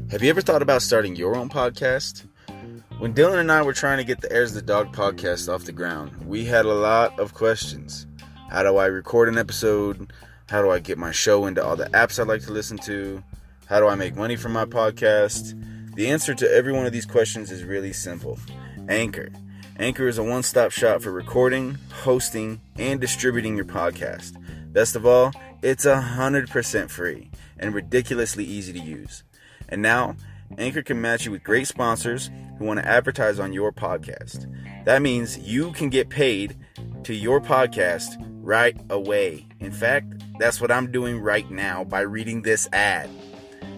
Have you ever thought about starting your own podcast? When Dylan and I were trying to get the Airs of the Dog podcast off the ground, we had a lot of questions. How do I record an episode? How do I get my show into all the apps I like to listen to? How do I make money from my podcast? The answer to every one of these questions is really simple. Anchor. Anchor is a one-stop shop for recording, hosting, and distributing your podcast. Best of all, it's 100% free and ridiculously easy to use. And now, Anchor can match you with great sponsors who want to advertise on your podcast. That means you can get paid to your podcast right away. In fact, that's what I'm doing right now by reading this ad.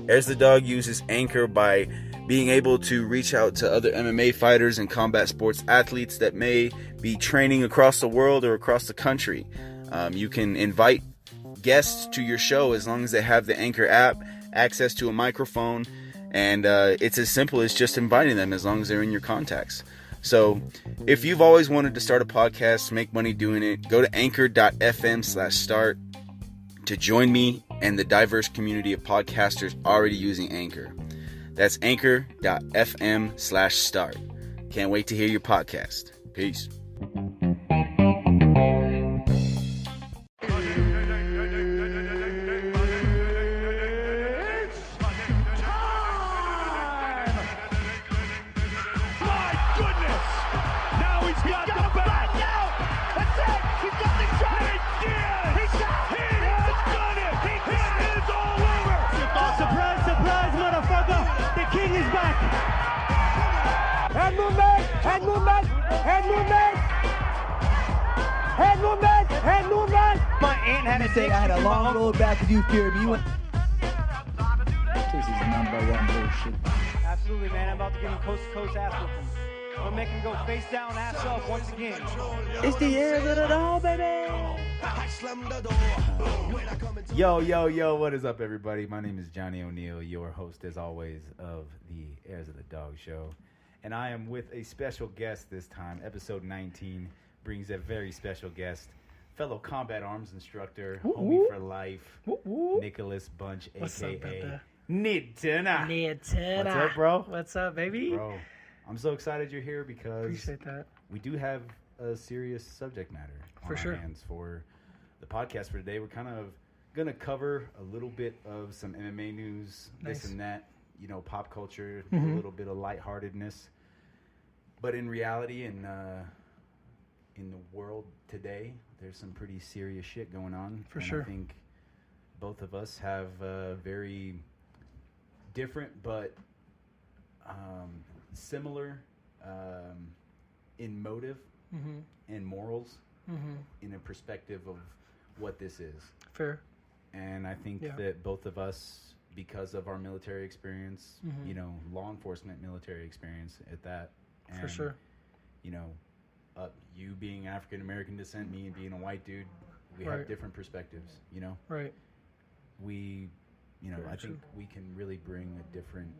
Airs the Dog uses Anchor by being able to reach out to other MMA fighters and combat sports athletes that may be training across the world or across the country. You can invite guests to your show as long as they have the Anchor app, access to a microphone, and it's as simple as just inviting them as long as they're in your contacts. So if you've always wanted to start a podcast, make money doing it, go to anchor.fm/start to join me and the diverse community of podcasters already using Anchor. That's anchor.fm/start. Can't wait to hear your podcast. Peace. Head movement. My aunt had to say I had a long road back with you, fear me. This is number one bullshit. Absolutely, man. I'm about to give him coast-to-coast ass whooping. I'm gonna make him go face down, ass up once again. It's the Airs of the Dog, baby. Yo, what is up, everybody? My name is Johnny O'Neill, your host, as always, of the Airs of the Dog Show. And I am with a special guest this time. Episode 19 brings a very special guest, fellow combat arms instructor, homie for life, Nicholas Bunch, a.k.a. Nidtuna. What's up, bro? What's up, baby? Bro, I'm so excited you're here because Appreciate that. we do have a serious subject matter on our hands for the podcast for today. We're kind of going to cover a little bit of some MMA news, this and that, you know, pop culture, a little bit of lightheartedness. But in reality, in the world today, there's some pretty serious shit going on. For sure. I think both of us have very different but similar in motive and morals in a perspective of what this is. Fair. And I think that both of us, because of our military experience, you know, law enforcement military experience at that. And, for sure. You know, you being African-American descent, me being a white dude, we have different perspectives, you know? Right. We, you know, Very I think we can really bring a different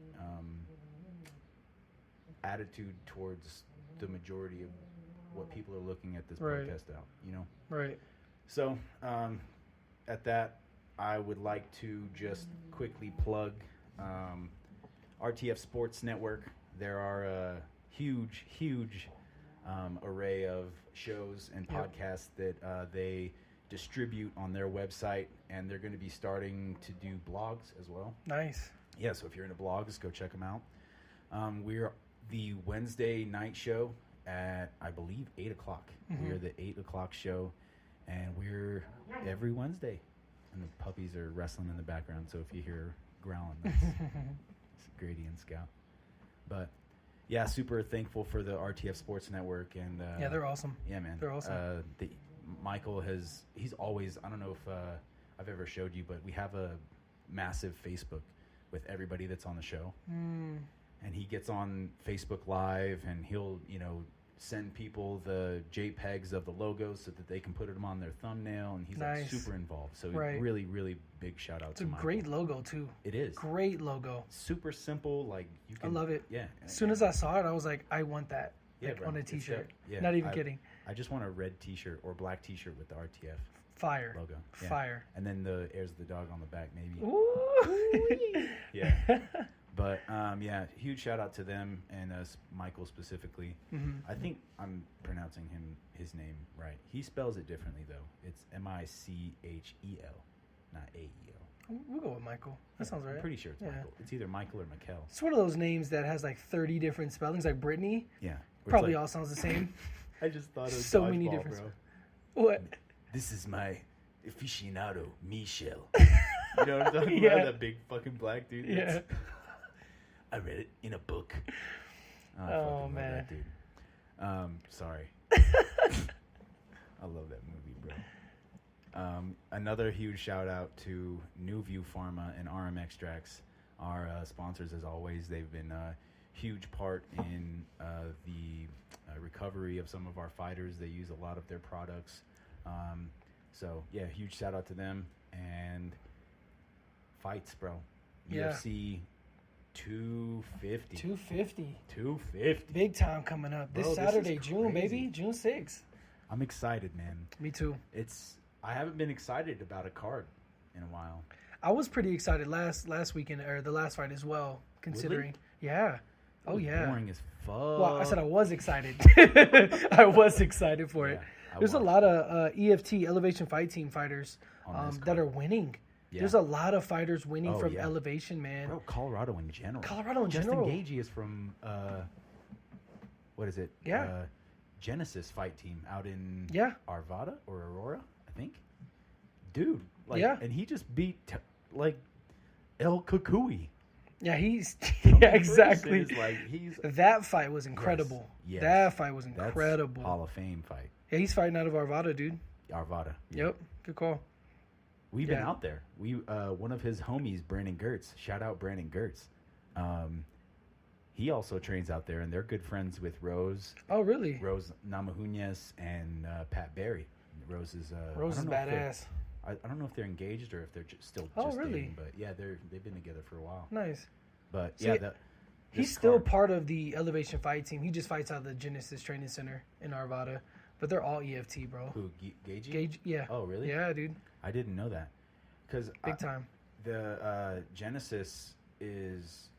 attitude towards the majority of what people are looking at this podcast out, you know? Right. So, at that, I would like to just quickly plug RTF Sports Network. There are a huge array of shows and podcasts that they distribute on their website, and they're going to be starting to do blogs as well. Nice. Yeah, so if you're into blogs, go check them out. We're the Wednesday night show at, I believe, 8 o'clock. We're the 8 o'clock show, and we're every Wednesday. And the puppies are wrestling in the background, so if you hear growling, that's it's Grady and Scout. But yeah, super thankful for the RTF Sports Network. And yeah, they're awesome. Yeah, man. They're awesome. Michael he's always, I don't know if I've ever showed you, but we have a massive Facebook with everybody that's on the show. And he gets on Facebook Live, and he'll, you know, send people the JPEGs of the logos so that they can put them on their thumbnail, and he's like super involved. So really, really big shout out to Michael. It's a great logo too. It is. Great logo. Super simple, like you can, I love it. Yeah. As soon as I saw it, I was like, I want that. Yeah, like, bro, on a t-shirt. Yeah, Not even kidding. I just want a red t-shirt or black t-shirt with the RTF. Fire. logo. Yeah. Fire. And then the Heirs of the Dog on the back, maybe. Ooh. Yeah. But, yeah, huge shout out to them and Michael specifically. Mhm. I think I'm pronouncing his name right. He spells it differently, though. It's Michel, not Ael. We'll go with Michael. That sounds right. I'm pretty sure it's Yeah. Michael. It's either Michael or Mikel. It's one of those names that has like 30 different spellings, like Brittany. Yeah. Where it's Probably like- all sounds the same. I just thought of So many dodgeball, different bro. What? This is my aficionado, Michel. You know what I'm talking Yeah. about? That big fucking black dude. Yeah. I read it in a book. I Oh, fucking love man. that dude. Sorry. I love that movie, bro. Another huge shout out to New View Pharma and RM Extracts, our sponsors as always. They've been a huge part in the recovery of some of our fighters. They use a lot of their products. So yeah, huge shout out to them. And fights, bro. Yeah. UFC 250. 250. Big time coming up. This Bro, this Saturday, is June, crazy. baby. June 6th. I'm excited, man. Me too. I haven't been excited about a card in a while. I was pretty excited last weekend, or the last fight as well, considering. Yeah. It Oh, was yeah. boring as fuck. Well, I said I was excited. I was excited for it. I There's a watched lot of EFT, Elevation Fight Team fighters On this that card. are winning. Yeah. There's a lot of fighters winning Oh, from yeah. Elevation, man. Bro, Colorado in general. Justin Justin Gagey is from what is it? Yeah. Genesis fight team out in Yeah. Arvada or Aurora, I think. Dude, like, Yeah. and he just beat like El Kukui. Yeah, he's Tony yeah, exactly. Ferguson is like, he's That fight was incredible. yes. That fight was that's incredible. Hall of Fame fight. Yeah, he's fighting out of Arvada, dude. Arvada. Yeah. Yep, good call. We've been Yeah. out there. We one of his homies, Brandon Gertz. Shout out Brandon Gertz. He also trains out there, and they're good friends with Rose Oh, really? Namajunas and Pat Barry. Rose is Rose is badass. I don't know if they're engaged or if they're still Oh, just really? dating, but yeah, they've been together for a while. Nice. But See, yeah, He's this still card- part of the Elevation Fight Team. He just fights out of the Genesis Training Center in Arvada. But they're all EFT, bro. who Gagey? Gage, yeah. Oh, really? Yeah, dude. I didn't know that because Big time. the Genesis is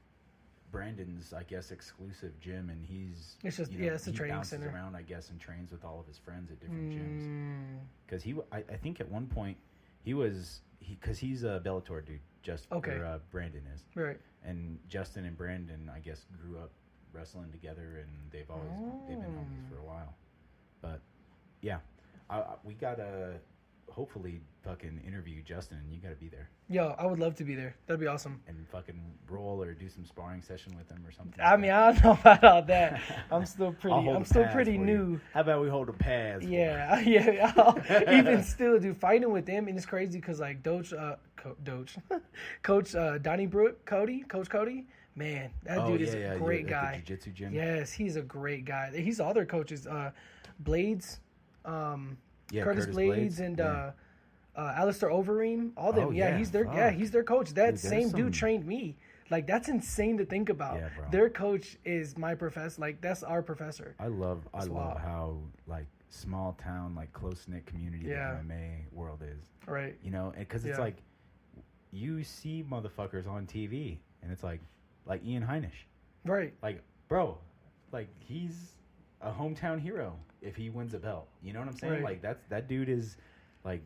Brandon's, I guess, exclusive gym, and he's It's just- you know, yeah, it's a he training bounces center. around, I guess, and trains with all of his friends at different gyms. Mm, Because I think at one point because he's a Bellator dude, just Okay. or, Brandon is, right. and Justin and Brandon, I guess, grew up wrestling together, and they've been homies for a while. But yeah, we gotta hopefully fucking interview Justin, and you gotta be there Yo, I would love to be there. That'd be awesome. and fucking roll or do some sparring session with him or something. I like mean, that. I don't know about all that. I'm still I'll pretty. hold I'm a still pass pretty for you. new. How about we hold a pass? for you? Yeah, yeah. Even still, dude, fighting with them, and it's crazy because like Coach Donnybrook, Coach Cody, man, that dude is a great you're at guy. the jiu-jitsu gym. Yes, he's a great guy. He's all their coaches. Blades, Yeah, Curtis Blades, and Alistair Overeem, all them. Oh, yeah, yeah, he's their fuck. he's their coach. That Dude, there's same some- dude trained me. Like that's insane to think about. Yeah, bro. Their coach is my professor. Like that's our professor. I love wild. how like small town, like close knit community Yeah. the MMA world is. Right. You know, because it's Yeah. like you see motherfuckers on TV, and it's like Ian Heinisch, Right. like bro, like he's a hometown hero if he wins a belt. You know what I'm saying? Right. Like that dude is like.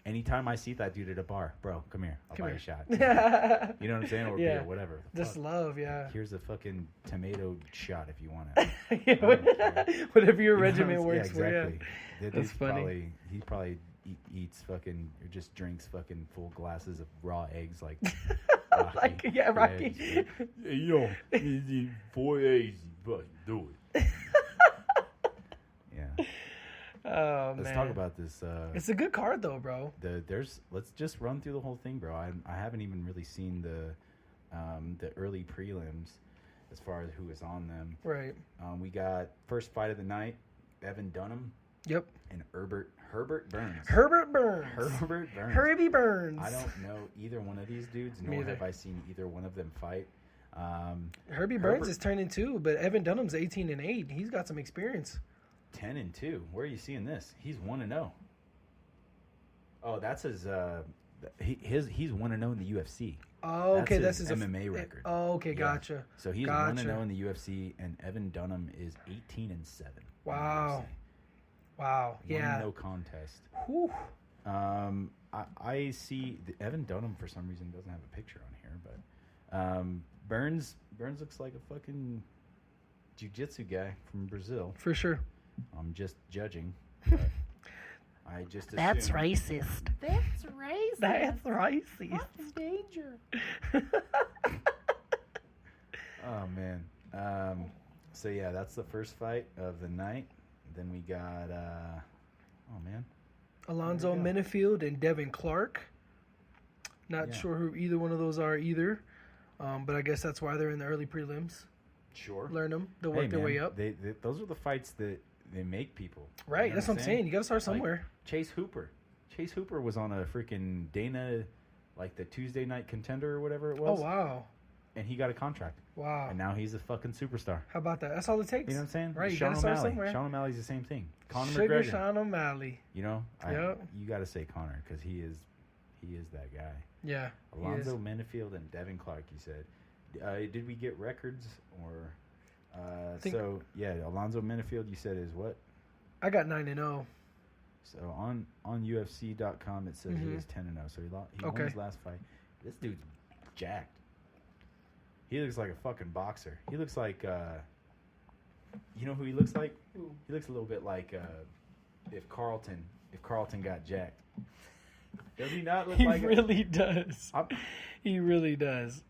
Anytime I see that dude at a bar, bro, come here. I'll buy you a shot. You know what I'm saying? Or Yeah. beer, whatever. Just Fuck. love, yeah. Here's a fucking tomato shot if you want it. Yeah, whatever your You know regimen what I'm- works for. Yeah. exactly. That That's dude's funny. He probably eats fucking or just drinks fucking full glasses of raw eggs like Rocky. Like, yeah, Rocky. Hey, yo, 4 eggs, fucking do it. Yeah. Oh Let's man. talk about this. It's a good card though, bro. Let's just run through the whole thing, bro. I haven't even really seen the early prelims as far as who is on them. Right. We got first fight of the night, Evan Dunham Yep. and Herbert Burns. Herbert Burns. Herbert Burns. Herbie Burns. I don't know either one of these dudes, Me nor either. have I seen either one of them fight. Herbie Burns is turning 2, but Evan Dunham's 18-8. He's got some experience. 10-2. Where are you seeing this? He's 1-0. Oh, that's his. He's 1-0 in the UFC. Oh, okay, that's his MMA record. Oh, okay, gotcha. So he's 1-0 in the UFC, and Evan Dunham is 18-7. Wow. Wow. Yeah. No contest. Whew. I see Evan Dunham for some reason doesn't have a picture on here, but Burns looks like a fucking jiu-jitsu guy from Brazil. For sure. I'm just judging. But I just assume. That's racist. That's racist. That's racist. What's the danger? Oh man. So yeah, that's the first fight of the night. Then we got oh man. Alonzo Menifield and Devin Clark. Not sure who either one of those are either. But I guess that's why they're in the early prelims. Sure. Learn them. They'll work their way up. They those are the fights that they make people. Right. You know That's what I'm saying. You got to start somewhere. Like Chase Hooper. Chase Hooper was on a freaking Dana, like the Tuesday Night Contender or whatever it was. Oh, wow. And he got a contract. Wow. And now he's a fucking superstar. How about that? That's all it takes. You know what I'm saying? Right. You Sean got to start O'Malley. somewhere. Sean O'Malley's the same thing. Conor Sugar McGregor. Sean O'Malley. You know? Yep. You got to say Conor because he is that guy. Yeah. Alonzo Menifield and Devin Clark, you said. Did we get records or... so yeah, Alonzo Menifield, you said is what? I got 9-0. So on UFC.com it says he is 10-0. So he won his last fight. This dude's jacked. He looks like a fucking boxer. He looks like you know who he looks like? Ooh. He looks a little bit like if Carlton got jacked. Does he not look like? He really does. He really does.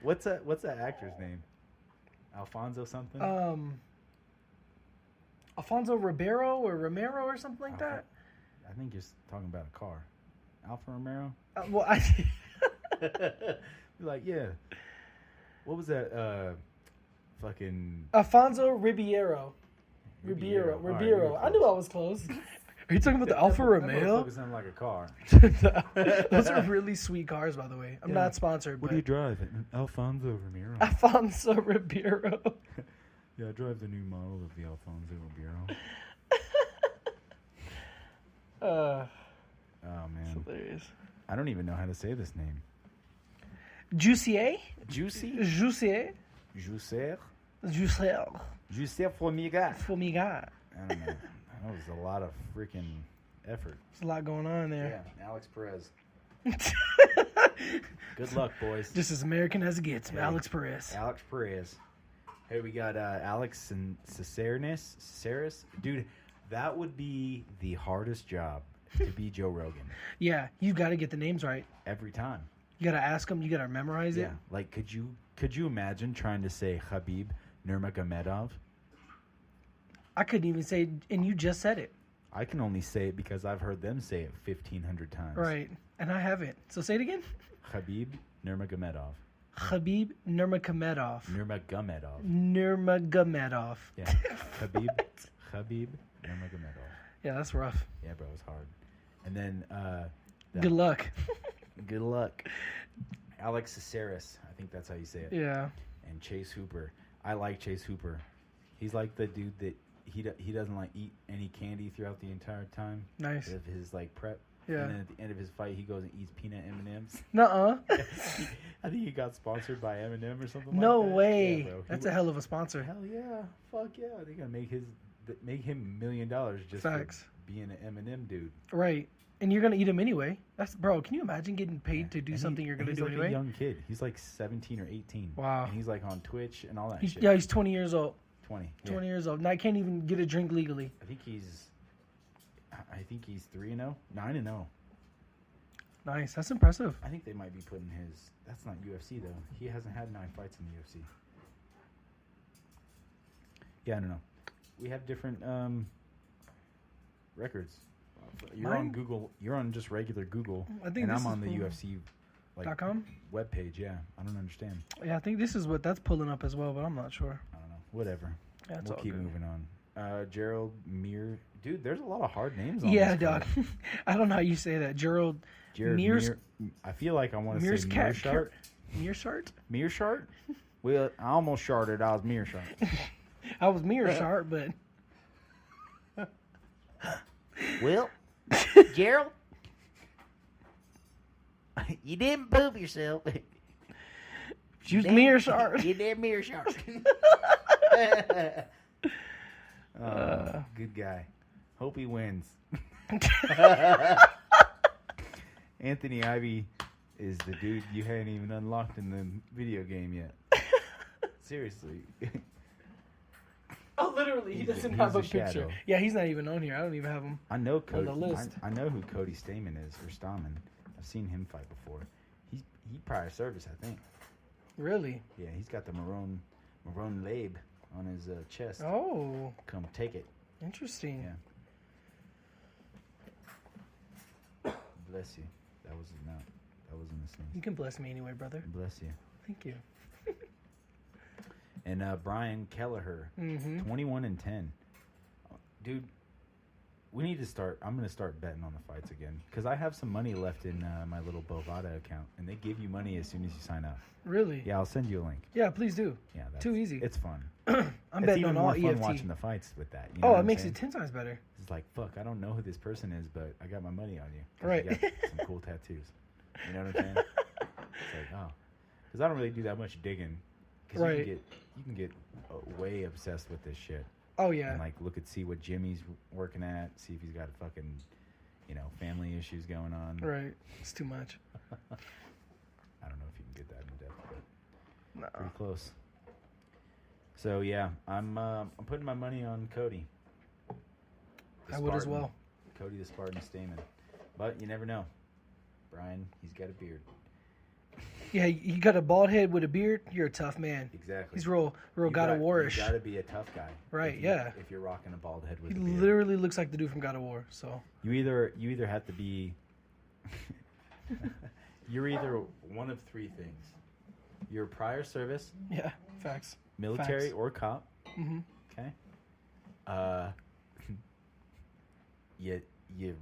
What's that actor's name? Alfonso something? Alfonso Ribeiro or Romero or something like that? I think you're talking about a car. Alfa Romero? Like, yeah. What was that? Fucking... Alfonso Ribeiro. Ribeiro. Right, I knew I was close. Are you talking about the Alfa Romeo? That sound like a car. Those are really sweet cars, by the way. I'm not sponsored, What but... do you drive? Alfonso Romero. Alfonso Ribeiro. Yeah, I drive the new model of the Alfonso Ribeiro. Oh, man. Hilarious. I don't even know how to say this name. Jussier? Juicy? Jussier? Jussier? Jussier. Jussier Formiga. Formiga. I don't know. That was a lot of freaking effort. There's a lot going on there. Yeah, Alex Perez. Good luck, boys. Just as American as it gets, Alex Perez. Alex Perez. Hey, we got Alex and Caceres. Dude, that would be the hardest job to be Joe Rogan. Yeah, you got to get the names right. Every time. You got to ask them. You got to memorize it. Yeah, like could you imagine trying to say Khabib Nurmagomedov? I couldn't even say it, and you just said it. I can only say it because I've heard them say it 1,500 times. Right, and I haven't. So say it again. Khabib Nurmagomedov. Khabib Nurmagomedov. Nurmagomedov. Nurmagomedov. Yeah, Khabib Nurmagomedov. Yeah, that's rough. Yeah, bro, it's hard. And then Good luck. Good luck. Alex Caceres, I think that's how you say it. Yeah. And Chase Hooper. I like Chase Hooper. He's like the dude that he doesn't like eat any candy throughout the entire time. Nice. Of his like prep. Yeah. And then at the end of his fight, he goes and eats peanut M&Ms. Nuh-uh. I think he got sponsored by M&M or something No like that. way. Yeah, bro. That's a hell of a sponsor. Hell yeah. Fuck yeah. They're going to make him $1 million just Facts. for being an M&M dude. Right. And you're going to eat them anyway. Bro, can you imagine getting paid to do And something you're going to do like anyway? He's a young kid. He's like 17 or 18. Wow. And he's like on Twitch and all that shit. Yeah, he's 20 years old. 20. 20 years old. And I can't even get a drink legally. I think he's 3-0, 9-0. Nice. That's impressive. I think they might be putting his. That's not UFC though. He hasn't had 9 fights in the UFC. Yeah, I don't know. We have different records. You're on Google. You're on just regular Google. I think and this I'm is on the from UFC .com? webpage. Yeah, I don't understand. Yeah, I think this is what that's pulling up as well, but I'm not sure. I don't know. Whatever. Yeah, it's We'll all keep good. moving on. Gerald Meir. Dude, there's a lot of hard names on Yeah, this dog. card. I don't know how you say that. Jared Meir. I feel like I want to say Mearshart. Mearshart? Mearshart? Well, I almost sharted. I was Mearshart. I was Mearshart, but Well, Gerald, you didn't poop yourself. Use mirror shark. You did mirror shark. Good guy. Hope he wins. Anthony Ivy is the dude you hadn't even unlocked in the video game yet. Seriously. Oh, literally, he He's doesn't he's have a a picture. shadow. Yeah, he's not even on here. I don't even have him. I know Cody. the list. I know who Cody Stamen is, or Stamen. I've seen him fight before. He prior service, I think. Really? Yeah, he's got the maroon lab on his chest. Oh, Come take it. interesting. Yeah. Bless you. That was not. That wasn't a sneeze. You can bless me anyway, brother. Bless you. Thank you. And Brian Kelleher, Mm-hmm. 21-10. Dude, we need to start. I'm going to start betting on the fights again because I have some money left in my little Bovada account, and they give you money as soon as you sign up. Really? Yeah, I'll send you a link. Yeah, please do. Yeah, that's Too easy. It's fun. I'm It's betting even on all more fun EFT. watching the fights with that. You know Oh, what it I'm makes saying? it 10 times better. It's like, fuck, I don't know who this person is, but I got my money on you. 'Cause Right. You got some cool tattoos. You know what I'm saying? It's like, oh. Because I don't really do that much digging. Because Right. you can get way obsessed with this shit. Oh, yeah. And, like, see what Jimmy's working at, see if he's got fucking, family issues going on. Right. It's too much. I don't know if you can get that in depth, but No. pretty close. So, yeah, I'm putting my money on Cody. The I would as Spartan. well. Cody the Spartan Stamen. But you never know. Brian, he's got a beard. Yeah, you got a bald head with a beard, you're a tough man. Exactly. He's real God of War-ish. You got to be a tough guy. Right, if yeah. If you're rocking a bald head with He a beard. literally looks like the dude from God of War, so. You either have to be... You're either one of three things. You're prior service, Yeah, facts. military, Facts. or cop. Mm-hmm. Okay. You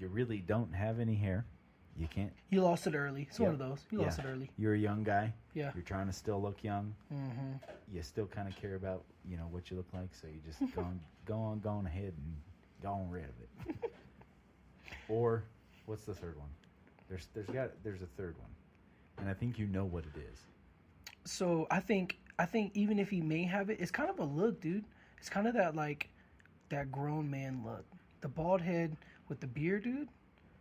really don't have any hair. You can't. You lost it early. It's one Yep. of those. You Yeah. lost it early. You're a young guy. Yeah. You're trying to still look young. Mm-hmm. You still kind of care about what you look like, so you just go on ahead and go on rid of it. Or what's the third one? There's a third one, and I think you know what it is. So I think even if he may have it, it's kind of a look, dude. It's kind of that grown man look. The bald head with the beard, dude.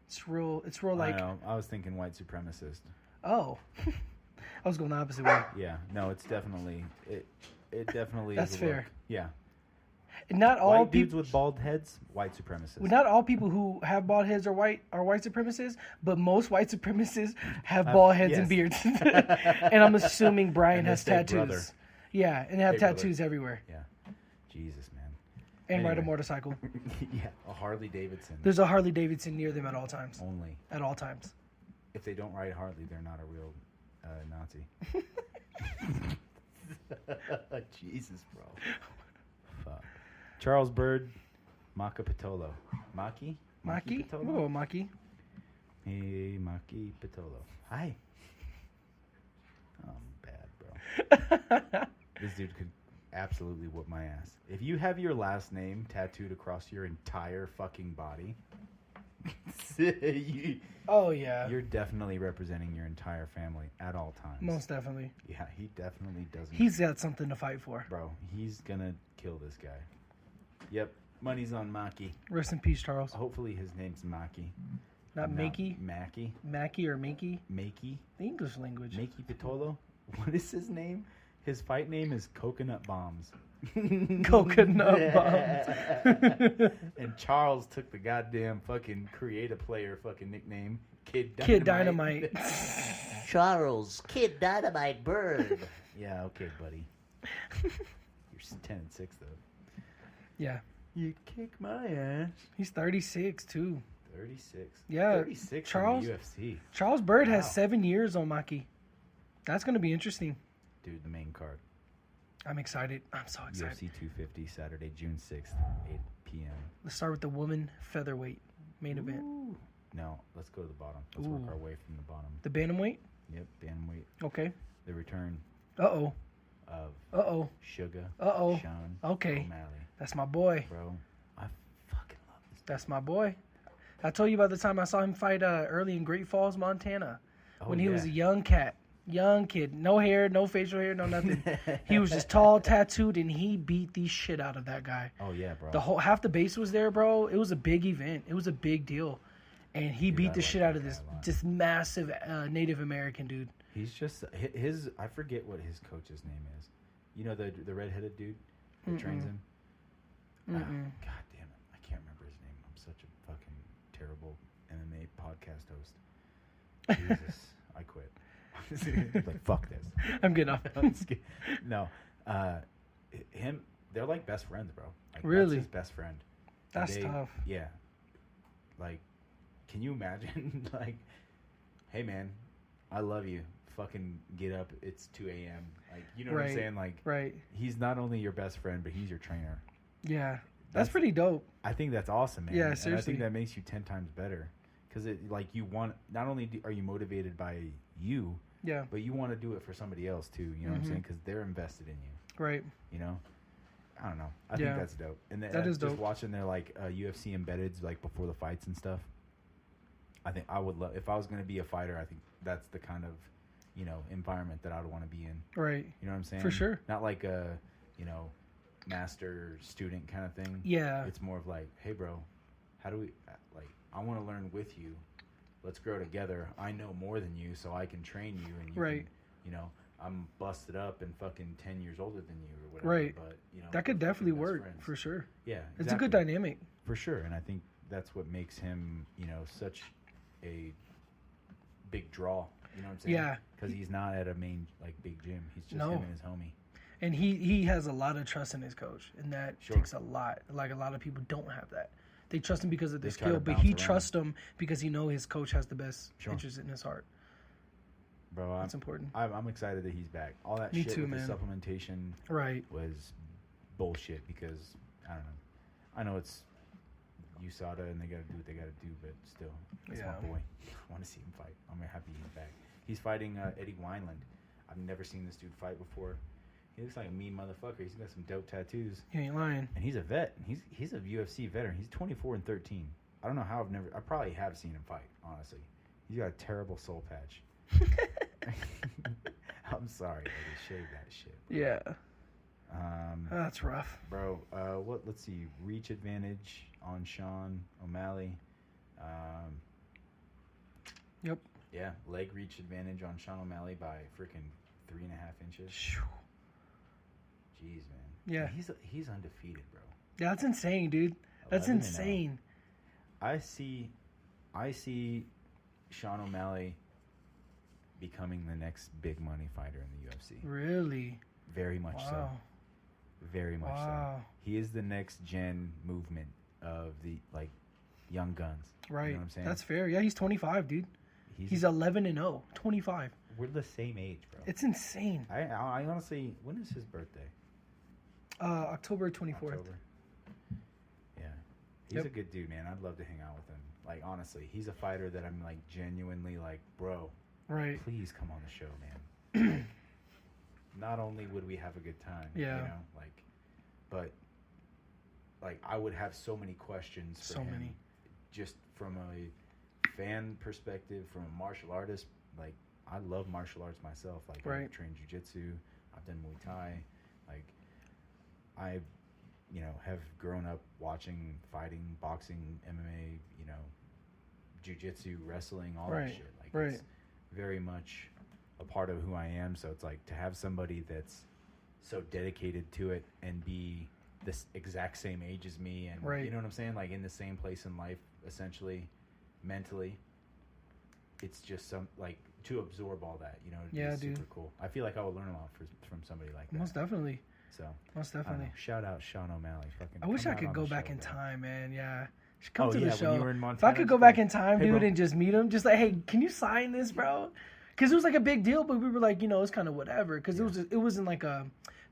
It's real like, I know. I was thinking white supremacist. oh. I was going the opposite way. Yeah, no, it's definitely it definitely That's is a fair. look. Yeah, And not all white dudes people with bald heads, white supremacists. not all people who have bald heads are white supremacists, but most white supremacists have bald heads and yes. beards. And I'm assuming Brian And has they say tattoos. brother. Yeah, and they have Hey, brother. tattoos everywhere. Yeah, Jesus, man. And ride a Anyway. motorcycle. Yeah, a Harley Davidson. There's a Harley Davidson near them at all times. Only At all times. if they don't ride Harley, they're not a real Nazi. Jesus, bro. Fuck. Charles Bird, Maka Patolo. Maki? Maki? Patolo? Oh, Maki. Hey, Maki Patolo. Hi. I'm bad, bro. This dude could absolutely whoop my ass. If you have your last name tattooed across your entire fucking body, Oh, yeah. you're definitely representing your entire family at all times. Most definitely. Yeah, he definitely doesn't. He's got something to fight for. Bro, he's gonna kill this guy. Yep, money's on Maki. Rest in peace, Charles. Hopefully his name's Maki. Not Makey. Mackie. Mackie or Makey. Makey. The English language. Makey Patolo. What is his name? His fight name is Coconut Bombs. Coconut bombs. And Charles took the goddamn fucking create a player fucking nickname, Kid Dynamite. Kid Dynamite. Charles, Kid Dynamite Bird. Yeah, okay, buddy. You're 10-6 though. Yeah. You kick my ass. He's 36, too. 36. Yeah, 36 Charles- in the UFC. Charles Bird has Wow. 7 years on Maki. That's going to be interesting. Dude, the main card. I'm excited. I'm so excited. UFC 250, Saturday, June 6th, 8 p.m. Let's start with the woman featherweight main event. No, let's go to the bottom. Let's work Ooh. our way from the bottom. The bantamweight? Yep, bantamweight. Okay. The return Uh-oh. of Uh-oh. Sugar Uh-oh. Sean Okay. O'Malley. That's my boy. Bro, I fucking love this That's my boy. I told you about the time I saw him fight early in Great Falls, Montana, when he was a young kid, no hair, no facial hair, no nothing. He was just tall, tattooed, and he beat the shit out of that guy. Oh yeah, bro. Half the base was there, bro. It was a big event. It was a big deal, and he beat the shit out of this massive Native American dude. He's just his. I forget what his coach's name is. You know the redheaded dude that trains him. God damn it, I can't remember his name. I'm such a fucking terrible MMA podcast host. Jesus, I quit. Like fuck this. I'm good off. No, him. They're like best friends, bro. Like, really, that's his best friend. That's tough. Yeah. Like, can you imagine? Like, hey man, I love you. Fucking get up. It's 2 a.m. Like, you know what I'm saying? Like, he's not only your best friend, but he's your trainer. Yeah, that's pretty dope. I think that's awesome, man. Yeah, seriously. And I think that makes you 10 times better. Because you want, not only are you motivated by you, but you want to do it for somebody else too. You know what I'm saying? Because they're invested in you. Right. You know? I don't know. I think that's dope. And that is just dope. Watching their like UFC embeddeds like before the fights and stuff. I think I would love, if I was going to be a fighter, I think that's the kind of, you know, environment that I'd want to be in. Right. You know what I'm saying? For sure. Not like a, you know, master student kind of thing. Yeah. It's more of like, hey bro, how do we, like, I want to learn with you. Let's grow together. I know more than you, so I can train you, and you can, you know, I'm busted up and fucking 10 years older than you or whatever. Right. But, you know, that could definitely work friends. for sure. Yeah. Exactly. It's a good dynamic. For sure. And I think that's what makes him, you know, such a big draw. You know what I'm saying? Yeah. Because he's not at a main, like, big gym. He's just him and his homie. And he has a lot of trust in his coach, and that takes a lot. Like, a lot of people don't have that. They trust him because of the skill, but he trusts him because he knows his coach has the best interest in his heart. Bro, that's important. I'm excited that he's back. All that shit with the supplementation was bullshit because, I don't know. I know it's USADA and they got to do what they got to do, but still, that's my boy. I want to see him fight. I'm happy he's back. He's fighting Eddie Wineland. I've never seen this dude fight before. He looks like a mean motherfucker. He's got some dope tattoos. You ain't lying. And he's a vet. He's a UFC veteran. He's 24-13. I don't know how I probably have seen him fight, honestly. He's got a terrible soul patch. I'm sorry, I just shaved that shit. Bro. Yeah. That's rough. Bro, let's see. Reach advantage on Sean O'Malley. Yep. Yeah, leg reach advantage on Sean O'Malley by freaking 3.5 inches. Jeez, man. Yeah. He's undefeated, bro. Yeah, that's insane, dude. That's insane. I see Sean O'Malley becoming the next big money fighter in the UFC. Really? Very much so. Very much so. He is the next gen movement of the, like, young guns. Right. You know what I'm saying? That's fair. Yeah, he's 25, dude. He's 11-0. 25. We're the same age, bro. It's insane. I honestly, when is his birthday? October 24th. October. Yeah. He's a good dude, man. I'd love to hang out with him. Like, honestly, he's a fighter that I'm, like, genuinely like, bro. Right. Please come on the show, man. Not only would we have a good time, you know, like, but, like, I would have so many questions for him. Just from a fan perspective, from a martial artist. Like, I love martial arts myself. Like, I've trained jiu-jitsu. I've done Muay Thai. Like, I, you know, have grown up watching fighting, boxing, MMA, you know, jiu-jitsu, wrestling, all that shit. Like, it's very much a part of who I am. So it's like to have somebody that's so dedicated to it and be this exact same age as me, and you know what I'm saying? Like, in the same place in life, essentially, mentally. It's just like to absorb all that, you know. It's super cool. I feel like I would learn a lot from somebody like that. Most definitely. So most definitely. Shout out Sean O'Malley. Fucking. I wish I could go back in time, man. Yeah. Come to the show. When you were in Montana, if I could go back in time, dude, and just meet him, just like, hey, can you sign this, bro? Because it was like a big deal, but we were like, you know, it's kind of whatever. Because it wasn't like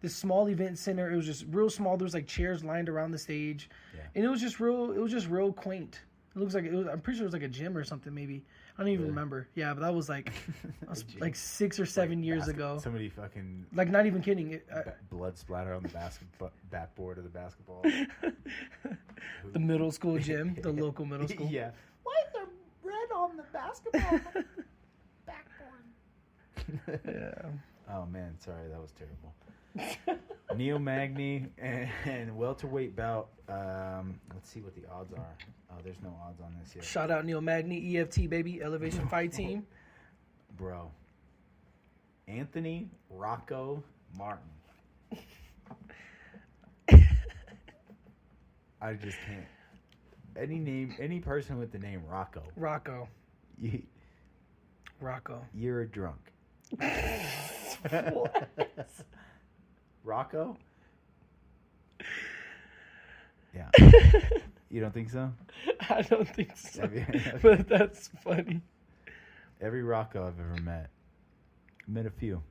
this small event center. It was just real small. There was like chairs lined around the stage, and it was just real quaint. It looks like it was. I'm pretty sure it was like a gym or something. Maybe I don't even remember. Yeah, but that was like like 6 or 7 years ago. Somebody fucking Like not even kidding. blood splatter on the backboard of the basketball. The middle school gym, the local middle school. Yeah. Why is there red on the basketball backboard? Yeah. Oh man, sorry, that was terrible. Neo Magny and welterweight bout. Let's see what the odds are. Oh, there's no odds on this yet. Shout out Neil Magny, EFT baby, Elevation Fight Team. Bro. Anthony Rocco Martin. I just can't. Any person with the name Rocco. Rocco. You, Rocco. you're a drunk. Rocco? Yeah. You don't think so? I don't think so. Have you- But that's funny. Every Rocco I've ever met. Met a few.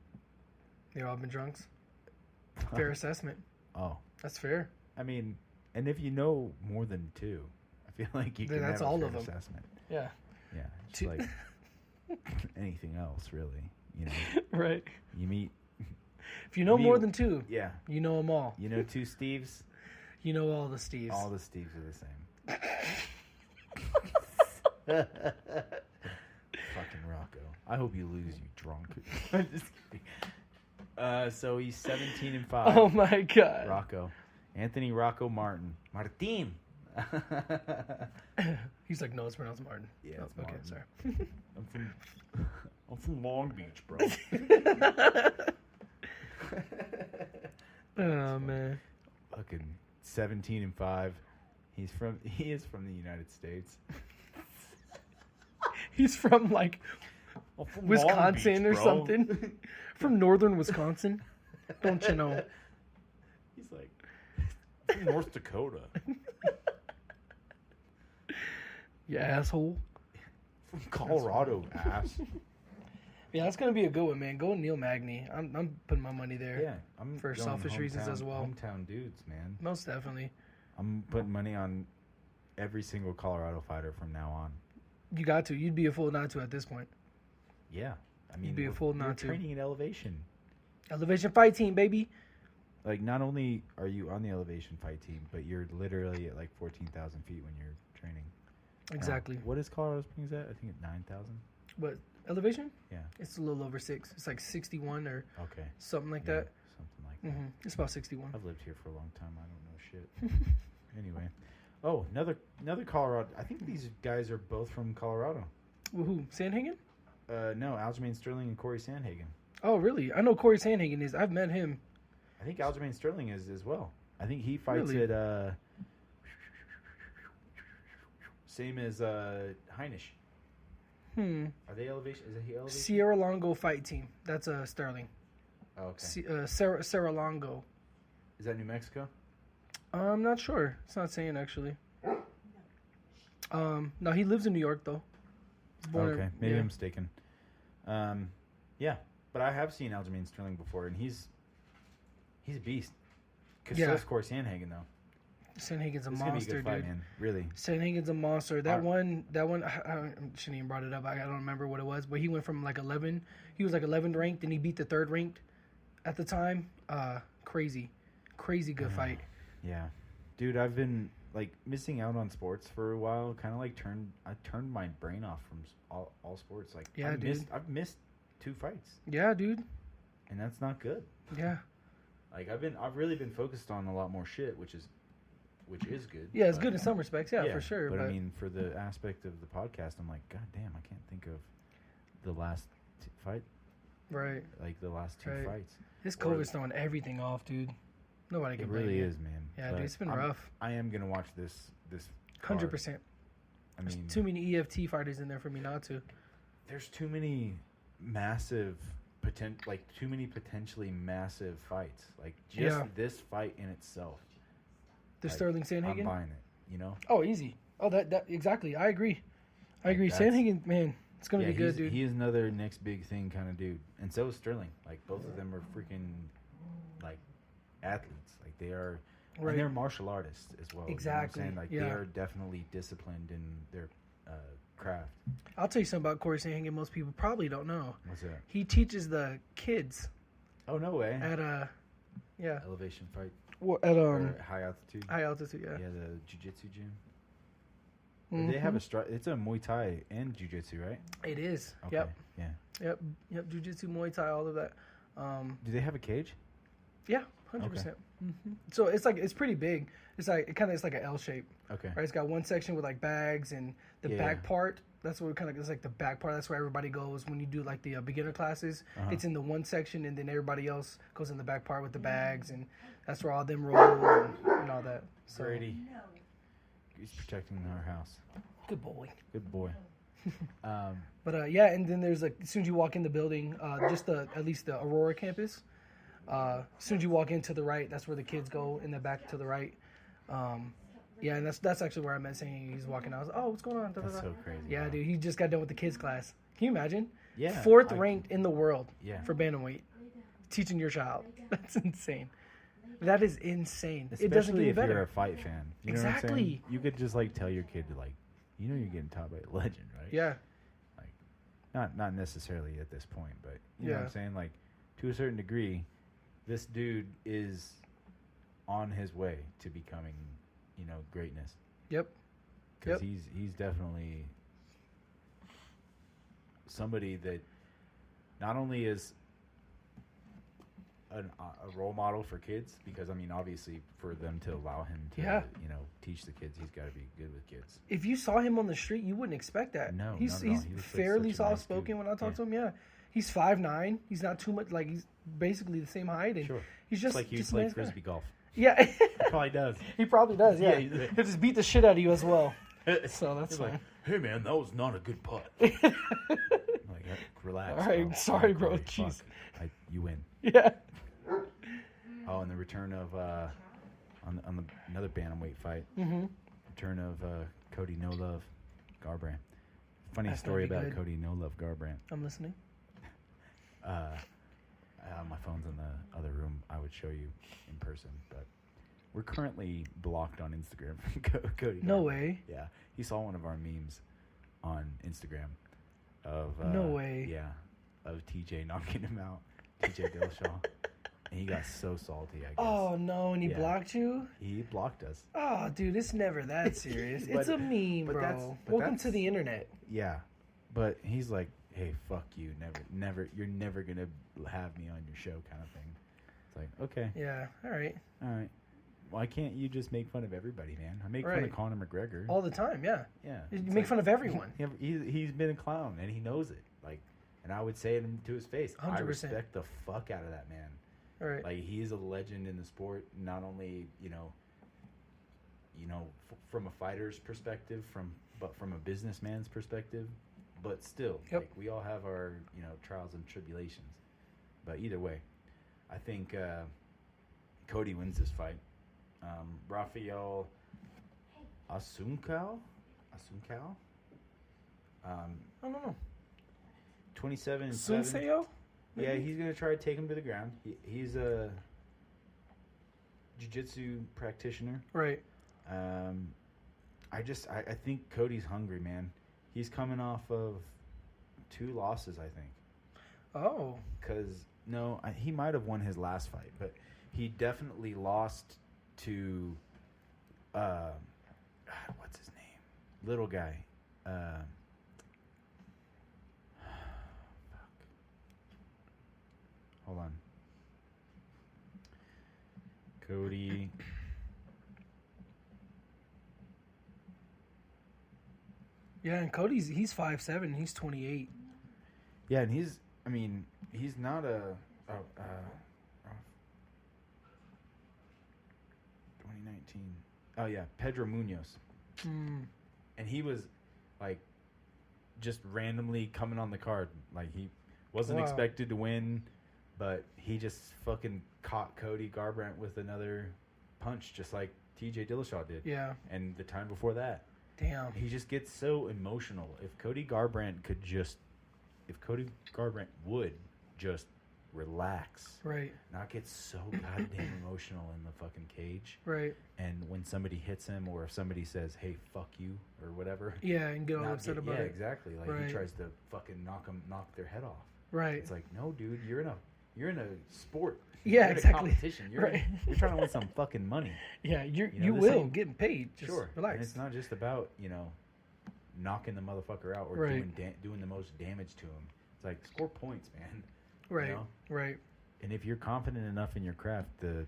They've all been drunks. Fair assessment. Oh. That's fair. I mean, and if you know more than two, I feel like you Then can that's have a all fair of them. assessment. Yeah. Yeah. It's Two- like anything else, really. You know, Right. you meet. If you know Me- more than two, Yeah. you know them all. You know two Steves? You know all the Steves. All the Steves are the same. Fucking Rocco. I hope you lose, you drunk. I'm just kidding. So he's 17-5. Oh my God. Rocco. Anthony Rocco Martin. Martin. He's like, no, it's pronounced Martin. Yeah, Oh, it's okay, Martin. sorry. I'm from Long Beach, bro. Oh man. Fucking 17-5. He is from the United States. He's from like I'm from Long Wisconsin Beach, or bro. something. From northern Wisconsin. Don't you know? He's like from North Dakota. You asshole. From Colorado, ass. Yeah, that's gonna be a good one, man. Go Neil Magny. I'm putting my money there. Yeah, I'm For going selfish reasons as well. Hometown dudes, man. Most definitely. I'm putting money on every single Colorado fighter from now on. You got to. You'd be a fool not to at this point. Yeah, I mean, be a fool not to. training at elevation. Elevation Fight Team, baby. Like, not only are you on the elevation fight team, but you're literally at like 14,000 feet when you're training. Exactly. What is Colorado Springs at? I think at 9,000. What elevation? Yeah. It's a little over 6. It's like 61 or Okay. something like Yeah, that. something like that. It's about 61. I've lived here for a long time. I don't know shit. Anyway. Oh, another Colorado. I think these guys are both from Colorado. Well, who? Sandhagen? No, Aljamain Sterling and Corey Sandhagen. Oh, really? I know Corey Sandhagen is. I've met him. I think Aljamain Sterling is as well. I think he fights Really? at same as Heinisch. Are they elevation? Is he elevation? Sierra Longo Fight Team. That's Sterling. Oh, okay. Sarah Longo. Is that New Mexico? I'm not sure. It's not saying actually. No, he lives in New York though. He's born Okay, in- maybe yeah. I'm mistaken. Yeah, but I have seen Aljamain Sterling before, and he's a beast. Cause Yeah. so is Corey Sandhagen though. Sandhagen's a It's gonna be a monster, good fight, dude. man. Really. Sandhagen's a monster. That Alright. one, I shouldn't even brought it up. I don't remember what it was, but he went from like 11. He was like 11 ranked, and he beat the 3rd ranked at the time. Crazy good fight. Yeah, dude, I've been like missing out on sports for a while. Kind of like I turned my brain off from all sports. Like, Yeah, dude. I've missed 2 fights, Yeah, dude. and that's not good. Yeah. Like I've really been focused on a lot more shit, which is good. Yeah, it's but- good in some respects. Yeah, for sure. But But I mean, for the aspect of the podcast, I'm like, God damn, I can't think of the last fight, right. like the last 2 Right. fights. This Or- COVID's throwing everything off, dude. Nobody It can blame really you. is, man. Yeah, But dude, it's been I'm- rough. I am gonna watch this. 100%. I mean, Too many EFT fighters in there for me not to. there's too many too many potentially massive fights. Like just Yeah. this fight in itself. The like, Sterling I'm Sandhagen? buying it. You know. Oh, easy. Oh, that exactly. I agree. I agree. that's- Sandhagen, man, it's gonna Yeah, be good, dude. He is another next big thing kind of dude, and so is Sterling. Like both of them are freaking like athletes. Like they are. Right. And they're martial artists as well. Exactly. You know what I'm saying? Like, they are definitely disciplined in their craft. I'll tell you something about Corey Sanhagen most people probably don't know. What's that? He teaches the kids Oh, no way. at Elevation fight. at Or high altitude. high altitude, yeah. Yeah, the jiu-jitsu gym. Mhm. They have it's a Muay Thai and jiu-jitsu, right? It is. Okay. Yep. Yeah. Yep. Jiu-jitsu, Muay Thai, all of that. Do they have a cage? Yeah, 100%. So it's pretty big. It's like it's like an L shape. Okay. Right. It's got one section with like bags and the Yeah. back part. That's what it's like the back part. That's where everybody goes when you do like the beginner classes. Uh-huh. It's in the one section, and then everybody else goes in the back part with the bags, and that's where all them roll and all that. So, Grady. He's protecting our house. good boy. Good boy. But yeah, and then there's like as soon as you walk in the building, just at least the Aurora campus. As soon as you walk into the right, that's where the kids go in the back to the right. Yeah, and that's actually where I met saying he's walking out. I was like, oh, what's going on? Da, da, That's da. so crazy. Yeah, bro. dude, he just got done with the kids class. Can you imagine? Yeah. Fourth ranked in the world Yeah. for bantamweight, teaching your child. That's insane. That is insane. Especially it doesn't get if better. you're a fight fan. You know what I'm Exactly. saying? You could just like tell your kid to like, you know, you're getting taught by a legend, right? Yeah, Like, not necessarily at this point, but you know what Yeah. I'm saying? Like, to a certain degree, this dude is on his way to becoming, you know, greatness. Yep. Because Yep. he's definitely somebody that not only is a role model for kids, because I mean, obviously, for them to allow him to, Yeah. you know, teach the kids, he's got to be good with kids. If you saw him on the street, you wouldn't expect that. No, he's not at all. he's He looks like fairly such a nice soft spoken dude. when I talk Yeah. to him. Yeah, he's 5'9". He's not too much. Like he's basically the same height, and Sure. he's It's just like he just a played nice guy. frisbee golf. Yeah, He probably does. he probably does. Yeah, Yeah, he'll just beat the shit out of you as well. So that's He's fine. like, hey man, that was not a good putt. like, relax. All right, bro. sorry, Fuck, bro. Cody, Jeez. fuck. You win. Yeah. Oh, and the return of another bantamweight fight. Mm-hmm. Return of Cody No Love Garbrandt. Funny That's story gonna be about good. Cody No Love Garbrandt. I'm listening. My phone's in the other room. I would show you in person, but we're currently blocked on Instagram from Cody. No Garbrandt. way. Yeah, he saw one of our memes on Instagram of No way. Yeah, of TJ knocking him out, TJ Dillashaw, and he got so salty. I guess. Oh no, and he Yeah. blocked you. He blocked us. Oh, dude, it's never that serious. But- it's a meme, but bro. that's- but Welcome that's- to the internet. Yeah, but he's like, "Hey, fuck you, never, you're never gonna have me on your show," kind of thing. It's like, okay, Yeah. All right. all right. Why can't you just make fun of everybody, man? I make fun Right. of Conor McGregor. All the time. Yeah. Yeah, You it's make like- fun of everyone. He's been a clown and he knows it. Like, and I would say it to his face. I 100%. respect the fuck out of that man. All right. Like, he is a legend in the sport. Not only from a fighter's perspective, but from a businessman's perspective. But still, Yep. like, we all have our trials and tribulations. But either way, I think Cody wins this fight. Rafael Asuncao. I don't know. 27 and 7. Sunseo? Yeah, he's gonna try to take him to the ground. He's a jiu-jitsu practitioner. Right. I think Cody's hungry, man. He's coming off of 2 losses, I think. Oh. Because he might have won his last fight, but he definitely lost to what's his name? Little guy. Fuck. Hold on. Cody. Yeah, and he's 5'7", and he's 28. Yeah, and he's not a 2019. Oh yeah, Pedro Munoz. Mm. And he was like just randomly coming on the card. Like, he wasn't Wow. expected to win, but he just fucking caught Cody Garbrandt with another punch, just like TJ Dillashaw did. Yeah. And the time before that. Damn. He just gets so emotional. If Cody Garbrandt would just relax. Right. Not get so goddamn emotional in the fucking cage. Right. And when somebody hits him, or if somebody says, "Hey, fuck you," or whatever. Yeah, and get all upset about it. Yeah, exactly. Like Right. he tries to fucking knock their head off. Right. It's like, no, dude, you're in a sport. Yeah, you're in exactly. a competition. You're you're trying to win some fucking money. Yeah, you this will ain't- getting paid. Just Sure. relax. And it's not just about, knocking the motherfucker out or Right. doing the most damage to him. It's like, score points, man. Right. You know? Right. And if you're confident enough in your craft, the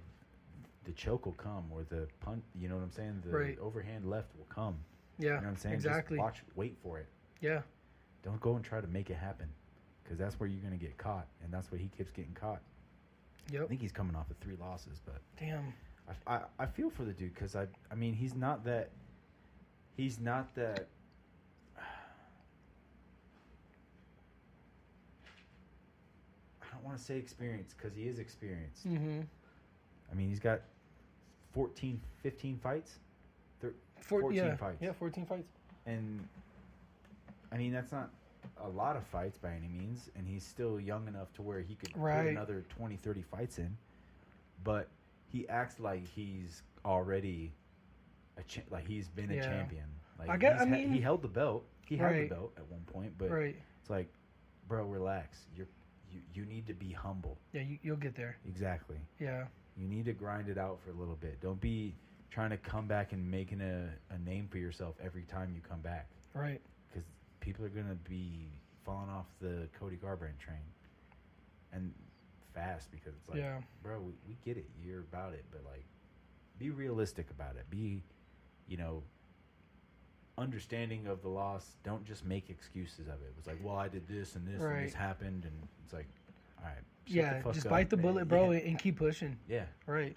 choke will come, or the punt, you know what I'm saying? The Right. overhand left will come. Yeah. You know what I'm saying? Exactly. Just wait for it. Yeah. Don't go and try to make it happen, because that's where you're going to get caught, and that's where he keeps getting caught. I Yep. think he's coming off of 3 losses, but Damn. I feel for the dude, because I mean he's not that I don't want to say experienced, because he is experienced. Mm-hmm. I mean, he's got 15 fights. 14 fights. Yeah, 14 fights. And I mean, that's not a lot of fights by any means, and he's still young enough to where he could put another 20, 30 fights in. But he acts like he's already like he's been a champion. Like he held the belt. He had the belt at one point, but it's like, bro, relax. You need to be humble. Yeah, you'll get there. Exactly. Yeah. You need to grind it out for a little bit. Don't be trying to come back and making a name for yourself every time you come back. Right. Because people are going to be falling off the Cody Garbrandt train. And fast, because it's like, bro, we get it. You're about it. But, like, be realistic about it. Be, understanding of the loss. Don't just make excuses of it. It was like, well, I did this and this and this happened. And it's like, all right. Just bite the bullet, bro, and keep pushing. Yeah. Right.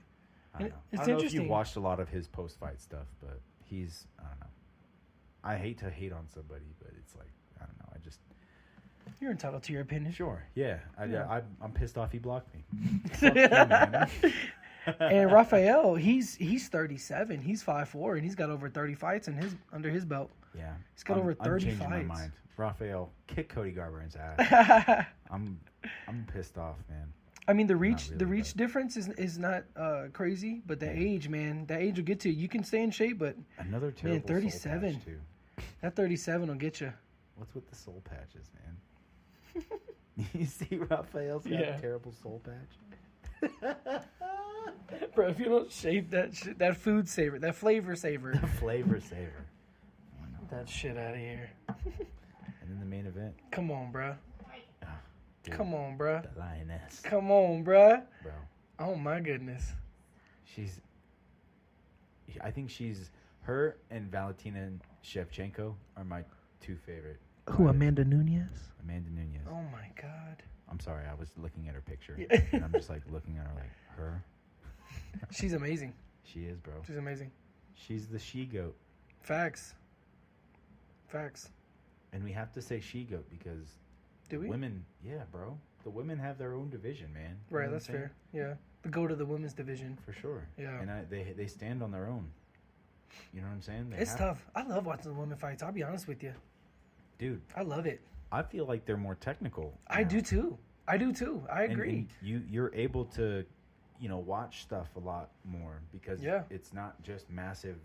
I don't know. It's I don't know if interesting. you watched a lot of his post-fight stuff, but I don't know. I hate to hate on somebody, but it's like, I don't know. You're entitled to your opinion. Sure, yeah. I'm pissed off he blocked me. Fuck you, man. And Rafael, he's 37. He's 5'4", and he's got over 30 fights under his belt. Yeah. He's got over 30 I'm changing fights. my mind. Rafael, kick Cody Garbrandt's ass. I'm pissed off, man. I mean, the reach difference is not crazy, but the age, man, that age will get to you. You can stay in shape, but another terrible 37. soul patch too. That 37 will get you. What's with the soul patches, man? You see, Rafael's got a terrible soul patch. Bro, if you don't shave that food saver, that flavor saver, The flavor saver. that shit out of here. And then the main event. Come on, bro. Dude, Come on, bro. the lioness, Come on, bro. bro. Oh my goodness. I think her and Valentina Shevchenko are my 2 favorite. Who, Amanda Nunes? Amanda Nunes. Oh my God. I'm sorry, I was looking at her picture, Yeah. and I'm just like looking at her like, her? She's amazing. She is, bro. She's amazing. She's the she-goat. Facts. And we have to say she-goat because Do we? women, yeah, bro. The women have their own division, man. You know Right, what that's I'm saying? fair. Yeah. The go to the women's division. For sure. Yeah. And they stand on their own. You know what I'm saying? It's tough. I love watching the women fights. I'll be honest with you. Dude, I love it. I feel like they're more technical. I now. do too. I agree. And you're able to, watch stuff a lot more because it's not just massive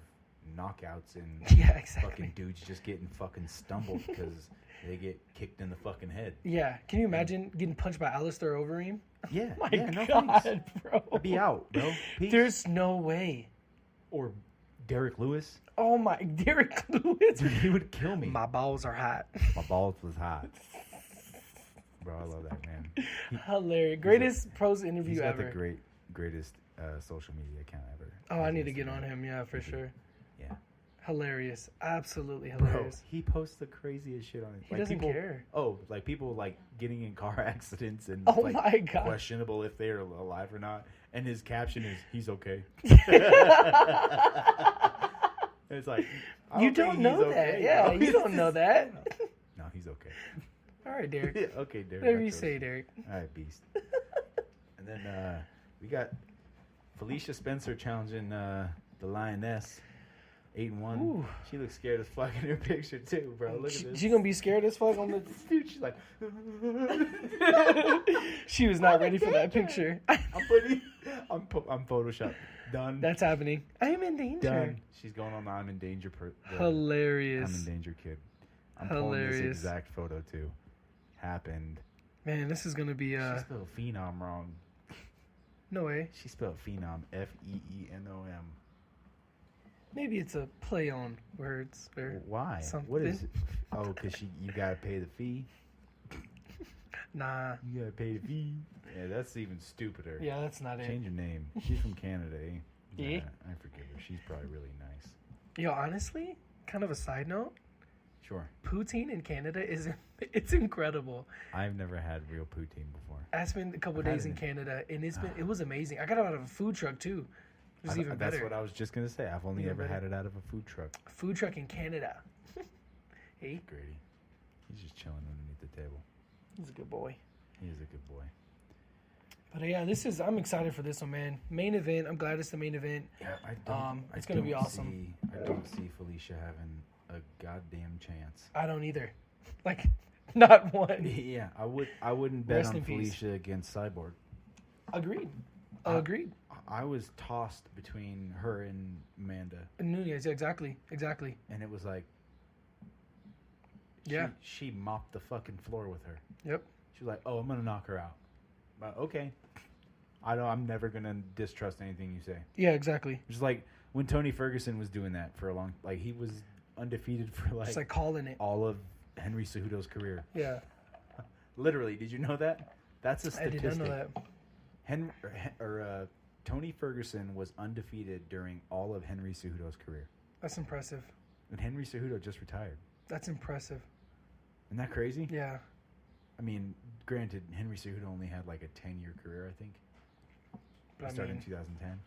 knockouts and Yeah, exactly. fucking dudes just getting fucking stumbled because they get kicked in the fucking head. Yeah. Can you imagine getting punched by Alistair Overeem? Yeah. My yeah, no God, thanks. bro. I'd be out, bro. Peace. There's no way. Or Derek Lewis. Oh my, Derek Lewis. Dude, he would kill me. My balls are hot. My balls was hot. Bro, I love that man. Hilarious. Greatest pros interview He's got ever. the greatest social media account ever. Oh, I need to get on him. Yeah, for sure. Yeah. Hilarious. Absolutely Bro, hilarious. he posts the craziest shit on it. He doesn't care. Oh, like people like getting in car accidents and Oh like my God. questionable if they're alive or not. And his caption is, "He's okay." It's like, You don't know that. Yeah, you don't know that. No, he's okay. All right, Derek. Okay, Derek. Whatever I you trust say, Derek. All right, beast. And then we got Felicia Spencer challenging the Lioness. 8-1. Ooh. She looks scared as fuck in her picture too, bro. Look at this. She gonna be scared as fuck on the. Dude, she's like. She was not ready for that picture. I'm Photoshop. Done. That's happening. I'm in danger. Done. She's going on the I'm in danger. Hilarious. I'm in danger, kid. I'm pulling this exact photo too. Happened. Man, this is gonna be. She spelled phenom wrong. No way. She spelled phenom F-E-E-N-O-M. Maybe it's a play on words or why? something. What is it? Oh, because you gotta pay the fee. Nah. You gotta pay the fee. Yeah, that's even stupider. Yeah, that's not it. Change your name. She's from Canada, eh? Yeah. I forgive her. She's probably really nice. Yo, honestly, kind of a side note. Sure. Poutine in Canada it's incredible. I've never had real poutine before. I spent a couple of days in Canada, and it was amazing. I got it out of a food truck too. It was even better. That's what I was just gonna say. I've only ever had it out of a food truck. Food truck in Canada. Hey, Grady, he's just chilling underneath the table. he's a good boy. He is a good boy. But yeah, I'm excited for this one, man. Main event. I'm glad it's the main event. Yeah, It's gonna be awesome. I don't see Felicia having a goddamn chance. I don't either. Like, not one. Yeah, I wouldn't bet Rest on in peace. Felicia against Cyborg. Agreed. Agreed. I was tossed between her and Amanda, Nunez, yeah, exactly. and it was like, Yeah. she mopped the fucking floor with her. Yep. She was like, "Oh, I'm gonna knock her out." But okay, I'm never gonna distrust anything you say. Yeah, exactly. Just like when Tony Ferguson was doing that for a long, like he was undefeated for Just like calling it. all of Henry Cejudo's career. Yeah. Literally, did you know that? That's a I statistic. did not know that. Tony Ferguson was undefeated during all of Henry Cejudo's career, That's impressive. and Henry Cejudo just retired. That's impressive. Isn't that crazy? Yeah. I mean, granted, Henry Cejudo only had like a 10-year career, I think. But It started in 2010.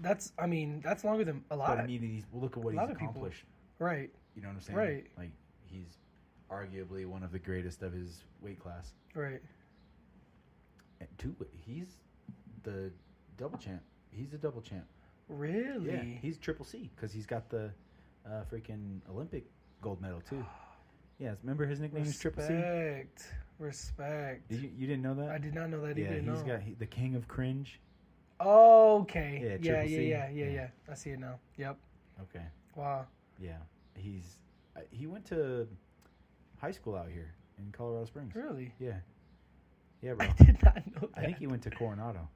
That's longer than a lot. But I mean, look at what a he's lot of people. accomplished. Right. You know what I'm saying? Right. Like, he's arguably one of the greatest of his weight class. Right. And he's the double champ. He's the double champ. Really? Yeah, he's triple C because he's got the freaking Olympic gold medal too. Yeah, remember his nickname is Triple C? Respect. You didn't know that? I did not know that Yeah, either. he's got the king of cringe. Oh, okay. Yeah, Yeah, Triple C. yeah. I see it now. Yep. Okay. Wow. Yeah, he went to high school out here in Colorado Springs. Really? Yeah. Yeah, bro. I did not know that. I think he went to Coronado.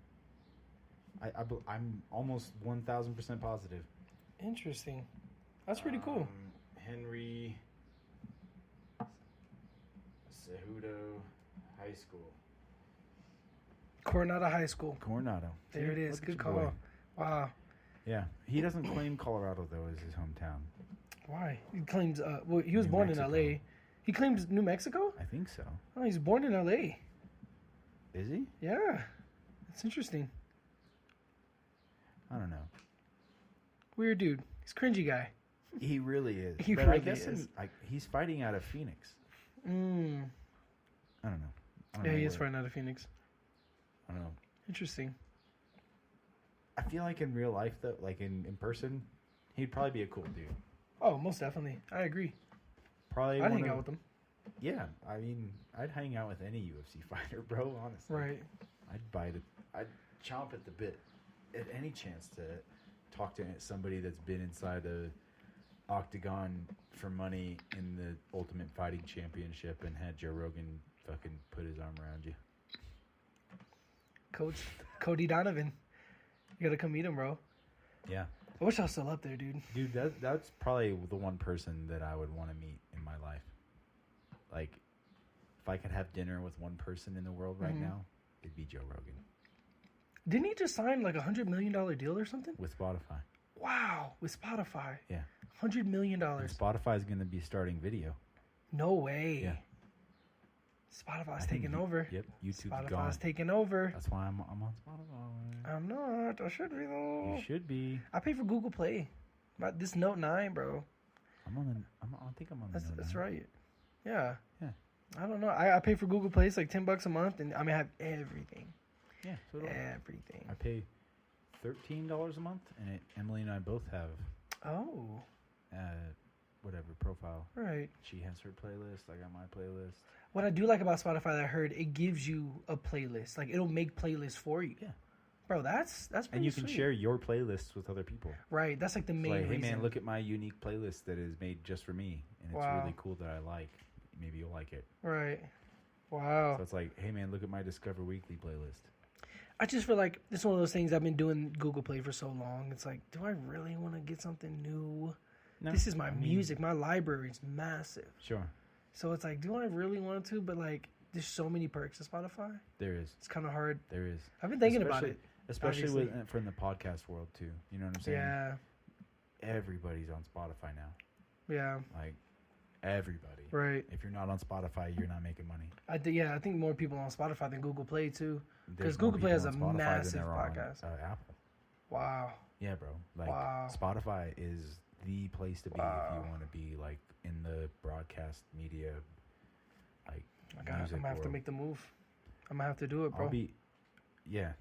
I'm almost 1,000% positive. Interesting. That's pretty cool. Henry Cejudo High School. Coronado High School. Coronado. There it is. Look at Good your call. boy. Wow. Yeah, he doesn't claim Colorado though as his hometown. Why? He claims. He was New born Mexico. in L.A. He claims New Mexico. I think so. Oh, he's born in L.A. Is he? Yeah. That's interesting. I don't know. Weird dude. He's a cringy guy. He really is. He but I really guess is. he's fighting out of Phoenix. I don't know. Yeah, he is fighting out of Phoenix. I don't know. Interesting. I feel like in real life though, like in person, he'd probably be a cool dude. Oh, most definitely. I agree. Probably. I'd hang out with him. Yeah, I mean, I'd hang out with any UFC fighter, bro. Honestly, Right. I'd bite it. I'd chomp at the bit at any chance to talk to somebody that's been inside a octagon for money in the Ultimate Fighting Championship and had Joe Rogan fucking put his arm around you. Coach Cody Donovan. You gotta come meet him, bro. Yeah, I wish I was still up there, dude. dude, that's probably the one person that I would want to meet in my life. Like, if I could have dinner with one person in the world right now, it'd be Joe Rogan. Didn't he just sign like $100 million deal or something? With Spotify. Wow, with Spotify. Yeah. $100 million. And Spotify's going to be starting video. No way. Yeah. Spotify's I think taking over. Yep, YouTube's Spotify's gone. taking over. That's why I'm on Spotify. I'm not. I should be though. You should be. I pay for Google Play. But this Note 9, bro. I think I'm on the Note That's 9. right. Yeah. Yeah. I don't know. I pay for Google Play. It's like $10 a month, and I have everything. Yeah, so do I. Everything. I pay $13 a month, and Emily and I both have Oh, whatever profile. right. She has her playlist. I got my playlist. What I do like about Spotify that I heard, it gives you a playlist. Like, it'll make playlists for you. Yeah. Bro, that's pretty And you can sweet. share your playlists with other people. Right, that's like the It's main like, hey reason. man, look at my unique playlist that is made just for me, and it's Wow. really cool that I like. Maybe you'll like it. Right. Wow. So it's like, hey man, look at my Discover Weekly playlist. I just feel like it's one of those things. I've been doing Google Play for so long. It's like, do I really want to get something new? No, This is my I mean, music. My library is massive. Sure, So it's like, do I really want to? But like, there's so many perks to Spotify. there is. It's kind of hard. There is. I've been thinking about it. Especially obviously. from the podcast world too. You know what I'm saying? Yeah. Everybody's on Spotify now. Yeah. Like everybody. Right. If you're not on Spotify, you're not making money. I think more people on Spotify than Google Play too. There's Because more Google Play has people a on Spotify than massive there are on, podcast. Apple. Wow. Yeah, bro. Like Wow. Spotify is the place to be if Wow. you want to be like in the broadcast media, like I'm gonna music have to world. make the move. I'm gonna have to do it, bro. Yeah.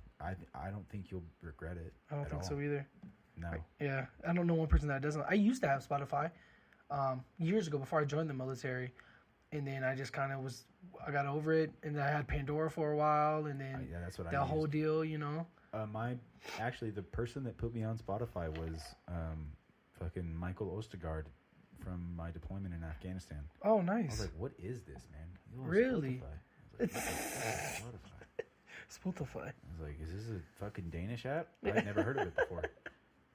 I don't think you'll regret it. I don't at think all. so either. No. Yeah, I don't know one person that doesn't. I used to have Spotify years ago before I joined the military, and then I just kind of I got over it, and then I had Pandora for a while, and then Yeah, that's what the I whole used. deal, you know. Actually, the person that put me on Spotify was fucking Michael Ostergaard from my deployment in Afghanistan. Oh, I nice. was like, what is this, man? You're on Really? Spotify. I was like, what the fuck is Spotify? Spotify. I was like, is this a fucking Danish app? I'd never heard of it before.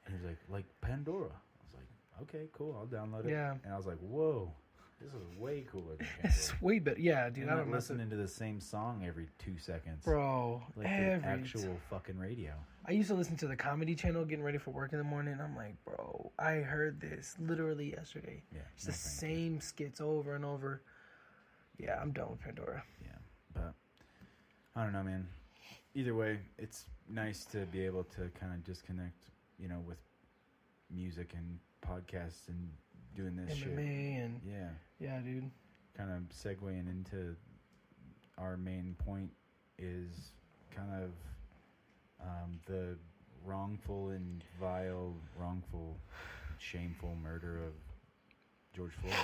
And he was like Pandora. I was like, okay, cool, I'll download it. Yeah. And I was like, whoa, this is way cooler than Pandora. It's way better. Yeah, dude. You're I not don't listen, listening to the same song every 2 seconds. bro. Like the actual fucking radio. I used to listen to the Comedy Channel getting ready for work in the morning. I'm like, bro, I heard this literally yesterday. Yeah. It's no the thank you. same skits over and over. Yeah, I'm done with Pandora. Yeah, but I don't know, man. Either way, it's nice to be able to kind of disconnect, you know, with music and podcasts and doing this shit. MMA and Yeah, dude. kind of segueing into our main point is kind of the wrongful, shameful murder of George Floyd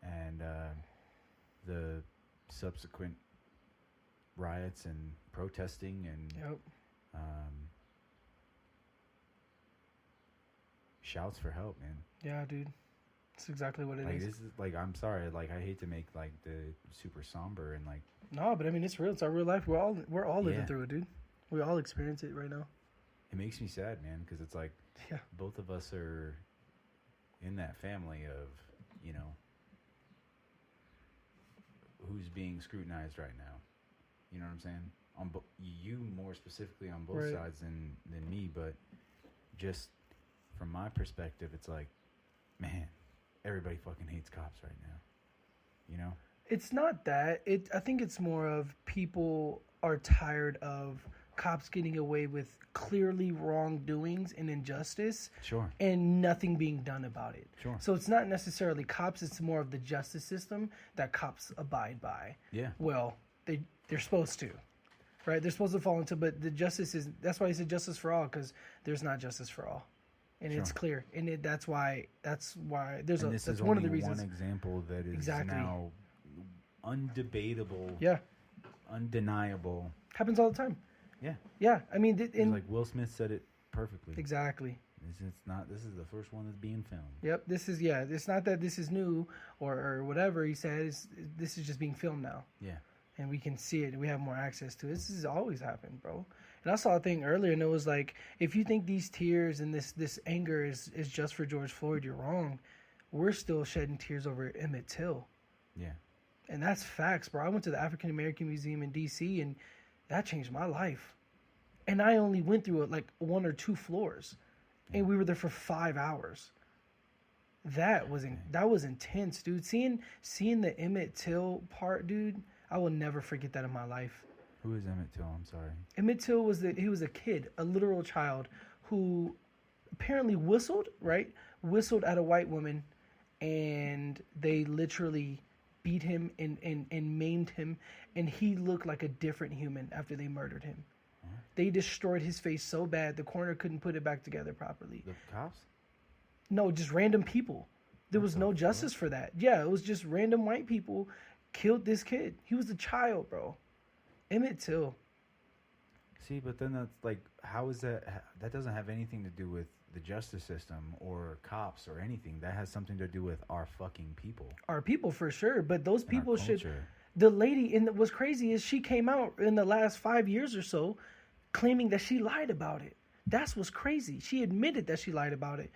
and the subsequent riots and protesting and Yep. shouts for help, man. Yeah, dude. That's exactly what it Like is. this is like, I'm sorry, like I hate to make like the super somber and like No, but I mean, it's real. It's our real life. We're all living Yeah. through it, dude. We all experience it right now. it makes me sad, man, because it's like Yeah. both of us are in that family of, you know, who's being scrutinized right now. You know what I'm saying? On you more specifically on both Right. sides than me, but just from my perspective, it's like, man, everybody fucking hates cops right now. You know? It's not that. I think it's more of people are tired of cops getting away with clearly wrongdoings and injustice Sure. and nothing being done about it. Sure. So it's not necessarily cops, it's more of the justice system that cops abide by. Yeah. Well, they're supposed to. Right? They're supposed to fall into, but the justice is, that's why he said justice for all, because there's not justice for all. And it's Sure. clear. And that's why there's And this that's is one of only the reasons. one example that is Exactly. now undebatable, Yeah. undeniable. Happens all the time. Yeah. Yeah. I mean, It's like Will Smith said it perfectly. exactly. This is the first one that's being filmed. Yep. This is, yeah. It's not that this is new or whatever he said. This is just being filmed now. Yeah. And we can see it. We have more access to it. This has always happened, bro. And I saw a thing earlier, and it was like, if you think these tears and this anger is just for George Floyd, you're wrong. We're still shedding tears over Emmett Till. Yeah. And that's facts, bro. I went to the African American Museum in D.C., and that changed my life. And I only went through like 1 or 2 floors, and we were there for 5 hours. That was intense, dude. Seeing the Emmett Till part, dude, I will never forget that in my life. Who is Emmett Till? I'm sorry. Emmett Till was a kid, a literal child, who apparently whistled at a white woman, and they literally beat him and maimed him, and he looked like a different human after they murdered him. They destroyed his face so bad the coroner couldn't put it back together properly. The cops? No, just random people. There was no justice for that. Yeah, it was just random white people killed this kid. He was a child, bro. Emmett Till. See, but then that's like, how is that? That doesn't have anything to do with the justice system or cops or anything. That has something to do with our fucking people. Our people for sure, but those and our people should. culture. The lady what's crazy is she came out in the last 5 years or so, claiming that she lied about it. That's what's crazy. She admitted that she lied about it.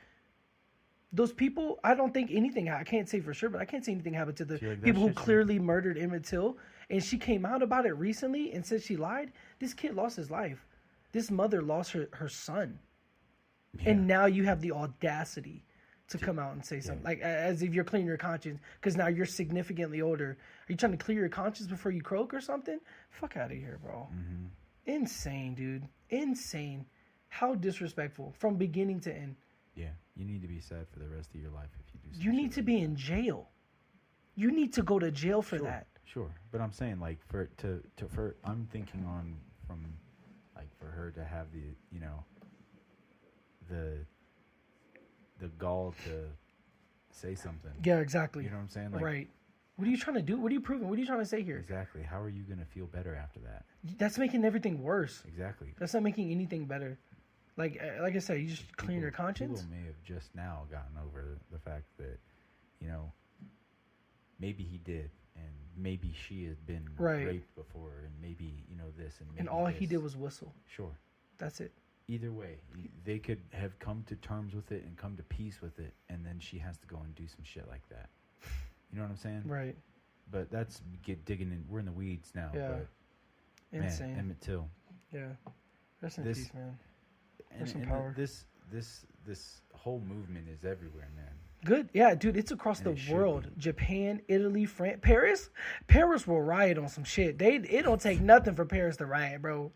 Those people, I don't think anything. I can't say for sure, but I can't say anything happened to the people who clearly murdered Emmett Till. And she came out about it recently and said she lied. This kid lost his life. This mother lost her son. Yeah. And now you have the audacity to come out and say something. Like, as if you're clearing your conscience, because now you're significantly older. Are you trying to clear your conscience before you croak or something? Fuck out of here, bro. Mm-hmm. Insane, dude. Insane. How disrespectful from beginning to end. Yeah, you need to be sad for the rest of your life if you do. You need to be in jail. You need to go to jail for that. Sure, but I'm saying, like, for I'm thinking on from, like, for her to have the, you know, the gall to say something. Yeah, exactly. You know what I'm saying? Like, right. What are you trying to do? What are you proving? What are you trying to say here? Exactly. How are you going to feel better after that? That's making everything worse. Exactly. That's not making anything better. Like I said, you just clean your conscience. People may have just now gotten over the fact that, you know, maybe he did, and maybe she had been raped before, and maybe, you know, this, and maybe all he did was whistle. Sure. That's it. Either way, they could have come to terms with it and come to peace with it, and then she has to go and do some shit like that. You know what I'm saying? Right. But that's digging in. We're in the weeds now. Yeah. But, insane. Man, Emmett Till. Yeah. Rest in peace, man. And power. This whole movement is everywhere, man. Good. Yeah, dude, it's across the world. Japan, Italy, France, Paris will riot on some shit. It don't take nothing for Paris to riot, bro.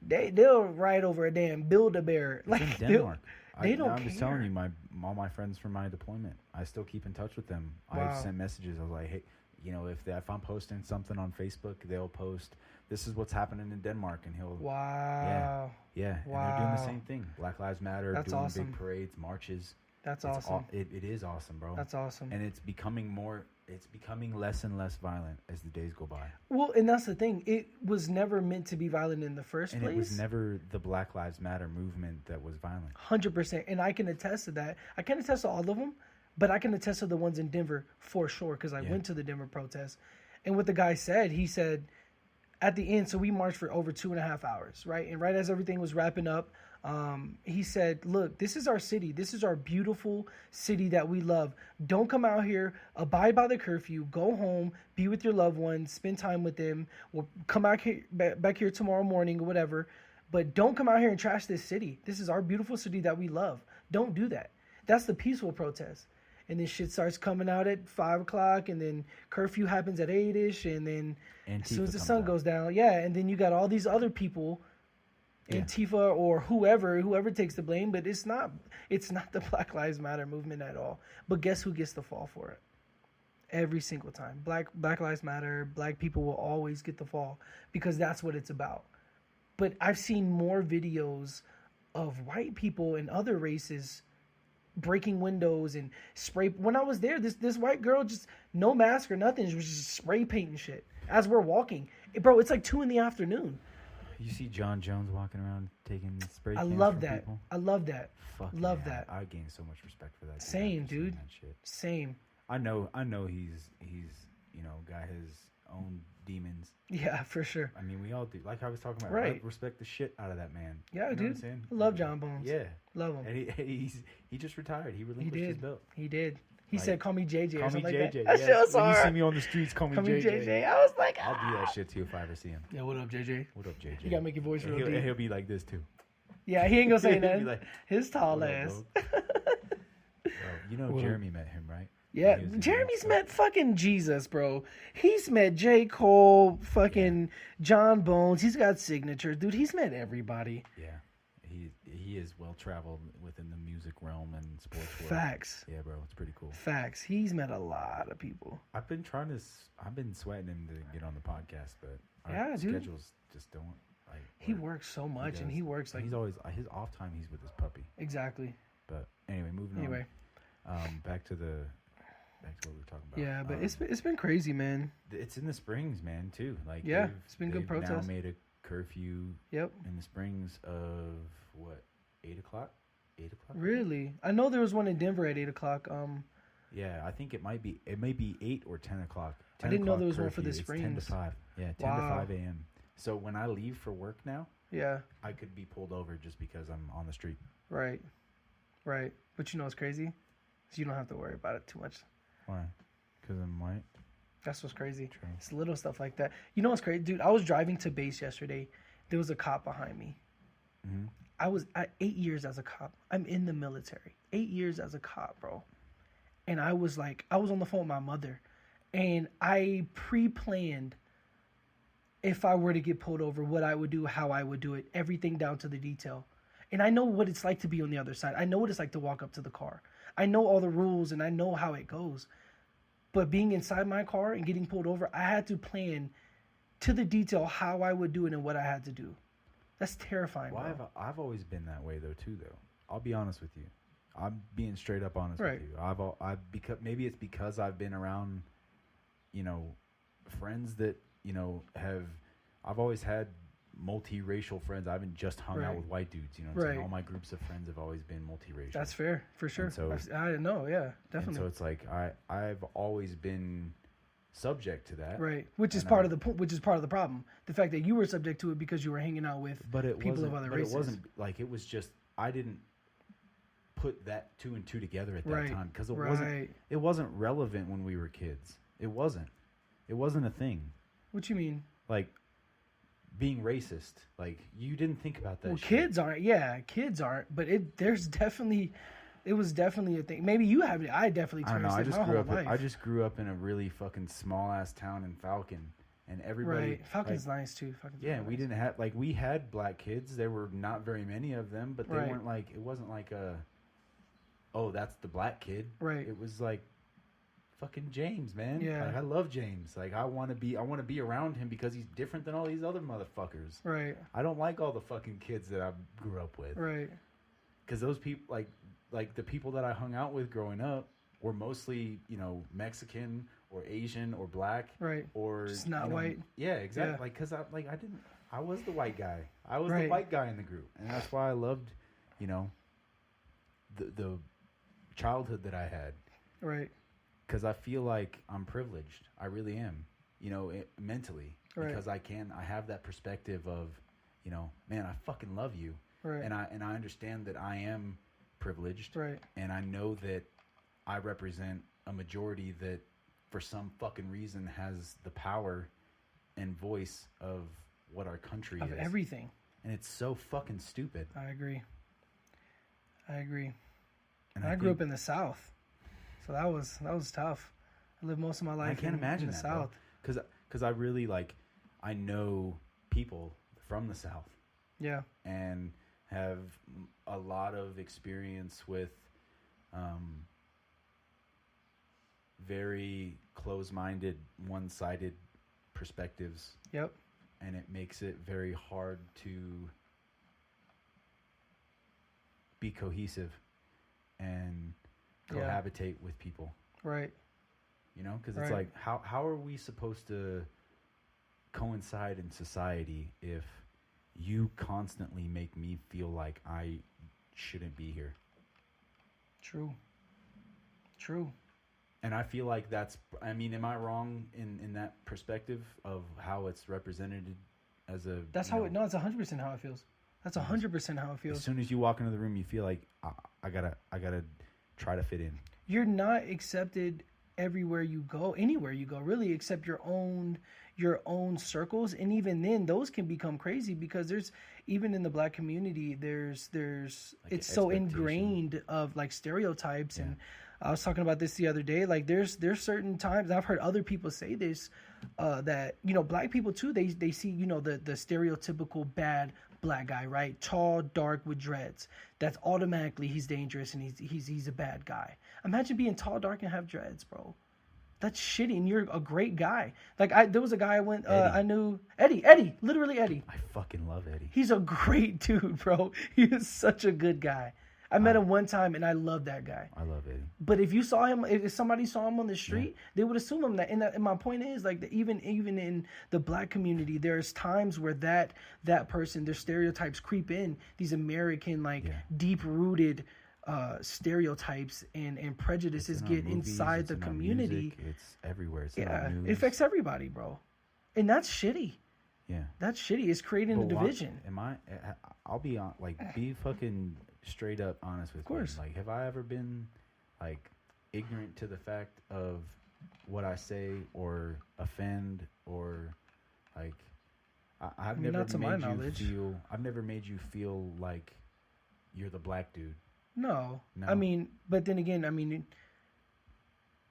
They'll riot over a damn Build-A-Bear. Like, in Denmark. They don't care. I'm just telling you, all my friends from my deployment, I still keep in touch with them. Wow. I've sent messages. I was like, hey, you know, if I'm posting something on Facebook, they'll post, this is what's happening in Denmark, and he'll. Wow. Yeah. Wow. And they're doing the same thing. Black Lives Matter, That's doing awesome. big parades, marches. That's awesome. It is awesome, bro. That's awesome. And it's becoming less and less violent as the days go by. Well, and that's the thing. It was never meant to be violent in the first place. And it was never the Black Lives Matter movement that was violent. 100%. And I can attest to that. I can't attest to all of them, but I can attest to the ones in Denver for sure, because I went to the Denver protest. And what the guy said, he said, at the end, so we marched for over 2.5 hours, right? And right as everything was wrapping up, he said, look, this is our city. This is our beautiful city that we love. Don't come out here, abide by the curfew, go home, be with your loved ones, spend time with them. We'll come back here tomorrow morning or whatever. But don't come out here and trash this city. This is our beautiful city that we love. Don't do that. That's the peaceful protest. And then shit starts coming out at 5 o'clock, and then curfew happens at 8-ish, and then Antifa, as soon as the sun goes down, and then you got all these other people, Antifa or whoever takes the blame, but it's not the Black Lives Matter movement at all. But guess who gets the fall for it? Every single time. Black Lives Matter, black people will always get the fall, because that's what it's about. But I've seen more videos of white people and other races breaking windows and spray. When I was there, this white girl, just no mask or nothing, she was just spray painting shit as we're walking. Bro, it's like 2 PM. You see John Jones walking around taking spray cans I love from that. people? I love that. Fuck love yeah. that. I gain so much respect for that. Same, dude. That shit. Same. I know he's you know, got his own demons. Yeah, for sure. I mean, we all do. Like I was talking about, Right. I respect the shit out of that man. Yeah, you know dude. What I'm saying? I love John Bones. Yeah. Love him. And he just retired. He relinquished his belt. He did. He Like, said, "Call me JJ" or Call me something JJ. like that. That shit was When you hard. see me on the streets, call me Call me JJ. JJ. I was like, I'll do that shit too if I ever see him. Yeah, what up, JJ? What up, JJ? You gotta make your voice real deep. He'll be like this too. Yeah, he ain't gonna say He'll be nothing. like, His tall "What up, ass. dog?" Bro, you know What up? Jeremy met him, right? Yeah, He was in Jeremy's Mexico. met fucking Jesus, bro. He's met J. Cole, fucking John Bones. He's got signatures, dude. He's met everybody. Yeah, he is well traveled within the music realm and sports world. Facts. Yeah, bro, it's pretty cool. Facts. He's met a lot of people. I've been sweating him to get on the podcast, but our Yeah, dude. schedules just don't like. He work. works so much, and does. he works like He's always his off time. He's with his puppy. exactly. But anyway, moving on. Anyway, Back to what we were talking about. Yeah, but it's been crazy, man. It's in the Springs, man, too. Like, yeah, it's been good they've protest. Now made a curfew. Yep. In the Springs of what, 8 o'clock? 8 o'clock. Really? I know there was one in Denver at 8 o'clock. Yeah, I think it may be 8 or 10 o'clock. 10 I didn't know o'clock there was one for the curfew. It's 10 to Springs. 5. Yeah, 10 to 5 a.m. So when I leave for work now, yeah, I could be pulled over just because I'm on the street. Right. But you know what's crazy? So you don't have to worry about it too much. Why? Because I'm white? That's what's crazy. True. It's little stuff like that. You know what's crazy? Dude, I was driving to base yesterday. There was a cop behind me. Mm-hmm. I was at 8 years as a cop. I'm in the military. 8 years as a cop, bro. And I was on the phone with my mother. And I pre-planned if I were to get pulled over, what I would do, how I would do it, everything down to the detail. And I know what it's like to be on the other side. I know what it's like to walk up to the car. I know all the rules and I know how it goes. But being inside my car and getting pulled over, I had to plan to the detail how I would do it and what I had to do. That's terrifying. Well, bro. I've always been that way though too. Though I'll be honest with you, I'm being straight up honest Right. with you. Because maybe it's because I've been around, friends that I've always had multiracial friends. I haven't just hung out Right. with white dudes. You know what I'm saying? Right. All my groups of friends have always been multiracial. That's fair, for sure. And so- I know, yeah, And definitely. so it's like I've always been subject to that. Right, which is And part of the problem. The fact that you were subject to it because you were hanging out with people of other races. It wasn't like it was just I didn't put that two and two together at that Right, time because right. it wasn't relevant when we were kids. It wasn't a thing. What you mean? Like being racist, like you didn't think about that. Well, shit. kids aren't, but it was definitely a thing. Maybe you have it. I definitely I don't know. experienced it my whole life. I just grew up in a really fucking small ass town in Falcon, and everybody. Right, Falcon's nice too. Falcon's Yeah, nice. we didn't have we had black kids. There were not very many of them, but they Right. weren't like it wasn't like oh, that's the black kid. Right. It was like fucking James, man. Yeah. Like, I love James. Like I want to be around him because he's different than all these other motherfuckers. Right, I don't like all the fucking kids that I grew up with. right, Because those people like the people that I hung out with growing up were mostly, Mexican or Asian or black. right. Or Just not white. Yeah, exactly. Yeah. Like, cause I was the white guy. I was the Right. white guy in the group, and that's why I loved, the childhood that I had. Right, Cause I feel like I'm privileged. I really am. Mentally, Right. because I have that perspective of, man, I fucking love you, right, and I understand that I am privileged, right. and I know that I represent a majority that, for some fucking reason, has the power and voice of what our country Of is. everything. And it's so fucking stupid. I agree. And I grew up in the South, so that was tough. I lived most of my life. I can't imagine in the that, South. because I really I know people from the South Yeah, and have a lot of experience with very close-minded, one-sided perspectives. yep, And it makes it very hard to be cohesive and Yeah. cohabitate with people, right, because it's Right. like how are we supposed to coincide in society if you constantly make me feel like I shouldn't be here? true. And I feel like am I wrong in that perspective of how it's represented as a... That's how it's 100% how it feels. That's 100% how it As feels. soon as you walk into the room, you feel like I gotta try to fit in. You're not accepted everywhere you go, anywhere you go, really, except your own circles. And even then, those can become crazy because there's, even in the black community, there's Like it's so expectation. ingrained of like stereotypes. Yeah. And I was talking about this the other day. Like there's certain times I've heard other people say this, that, black people too, they see, the stereotypical bad black guy, right? Tall, dark with dreads. That's automatically he's dangerous and he's a bad guy. Imagine being tall, dark, and have dreads, bro. That's shitty, and you're a great guy. Like there was a guy I knew, Eddie, literally Eddie. I fucking love Eddie. He's a great dude, bro. He is such a good guy. I met him one time, and I love that guy. I love Eddie. But if you saw him, if somebody saw him on the street, they would assume him that. And my point is, like, even in the black community, there's times where that person, their stereotypes creep in. These American, deep rooted stereotypes and prejudices get inside the community. Music, it's everywhere. It's in our news. It affects everybody, bro. And that's shitty. Yeah, that's shitty. It's creating a division. I'll be on, be fucking straight up honest with you. Of course. Like, have I ever been ignorant to the fact of what I say or offend or I've never made you feel like you're the black dude. No. I mean, but then again,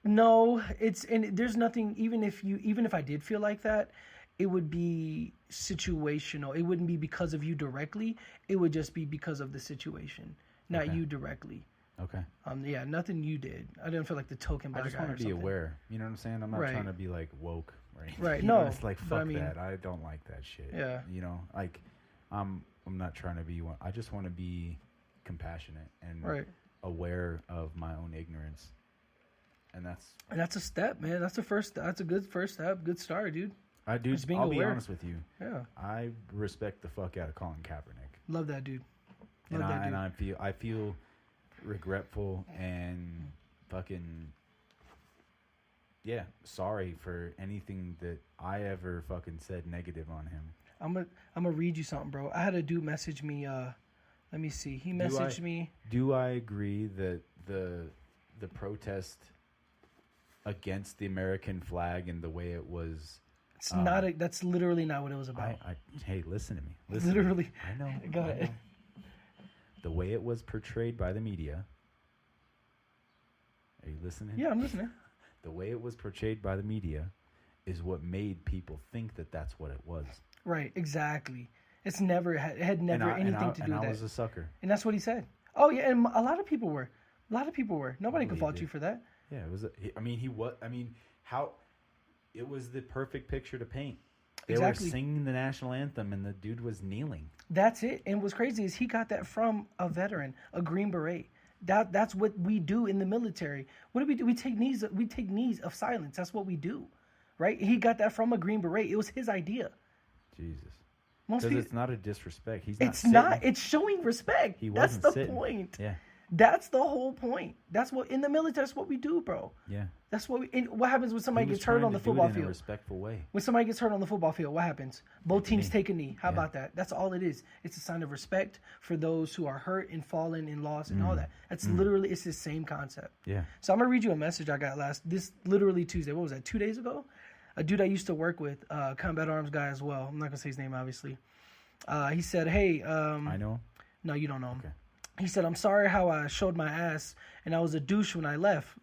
no, there's nothing, even if I did feel like that, it would be situational. It wouldn't be because of you directly. It would just be because of the situation, not you directly. Okay. Yeah, nothing you did. I didn't feel like the token black guy. I just want to be aware. You know what I'm saying? I'm not trying to be woke, right? Right. You No. know, it's fuck that. I don't like that shit. Yeah. You know, I'm not trying to be one. I just want to be compassionate and aware of my own ignorance. And that's a step, man. That's a good first step. Good start, dude. I'll be honest with you. Yeah. I respect the fuck out of Colin Kaepernick. Love that dude. I feel regretful and fucking sorry for anything that I ever fucking said negative on him. I'm gonna read you something, bro. I had a dude message me. Let me see. He messaged me. Do I agree that the protest against the American flag and the way it was? It's that's literally not what it was about. Hey, listen to me. Literally. I know. Go ahead. The way it was portrayed by the media. Are you listening? Yeah, I'm listening. The way it was portrayed by the media is what made people think that that's what it was. Right, exactly. It had never anything to do with that. And I was a sucker. And that's what he said. Oh, yeah, and a lot of people were. Nobody could fault you for that. Yeah, it was. How... It was the perfect picture to paint. They were singing the national anthem, and the dude was kneeling. That's it. And what's crazy is he got that from a veteran, a Green Beret. That's what we do in the military. What do we do? We take knees of silence. That's what we do, right? He got that from a Green Beret. It was his idea. Jesus. Because it's not a disrespect. It's not. It's showing respect. That's the point. Yeah. That's the whole point. That's what in the military. That's what we do, bro. Yeah. That's what. What happens when somebody gets hurt on the football field? In a respectful way. When somebody gets hurt on the football field, what happens? Both teams take a knee. How about that? That's all it is. It's a sign of respect for those who are hurt and fallen and lost and all that. That's literally, it's the same concept. Yeah. So I'm gonna read you a message I got literally Tuesday. What was that? 2 days ago? A dude I used to work with, combat arms guy as well. I'm not gonna say his name, obviously. He said, "Hey, I know him. No, you don't know him." Okay. He said, "I'm sorry how I showed my ass and I was a douche when I left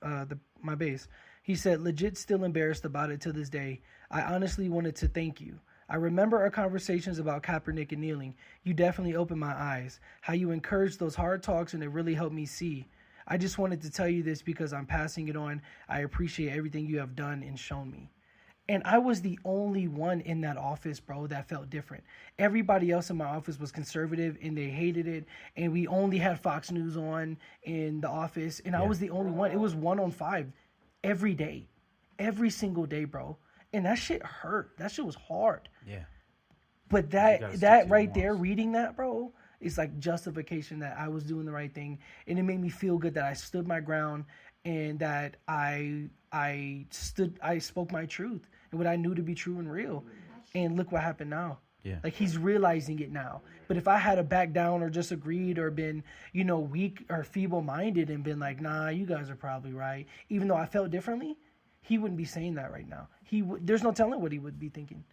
my base." He said, "Legit still embarrassed about it to this day. I honestly wanted to thank you. I remember our conversations about Kaepernick and kneeling. You definitely opened my eyes. How you encouraged those hard talks and it really helped me see. I just wanted to tell you this because I'm passing it on. I appreciate everything you have done and shown me." And I was the only one in that office, bro, that felt different. Everybody else in my office was conservative and they hated it. And we only had Fox News on in the office. And I was the only one. It was 1 on 5 every day. Every single day, bro. And that shit hurt. That shit was hard. Yeah. But that right there, reading that, bro, is like justification that I was doing the right thing. And it made me feel good that I stood my ground and that I spoke my truth and what I knew to be true and real. And look what happened now. Yeah. Like, he's realizing it now. But if I had to back down or just agreed or been, weak or feeble-minded and been like, nah, you guys are probably right, even though I felt differently, he wouldn't be saying that right now. There's no telling what he would be thinking.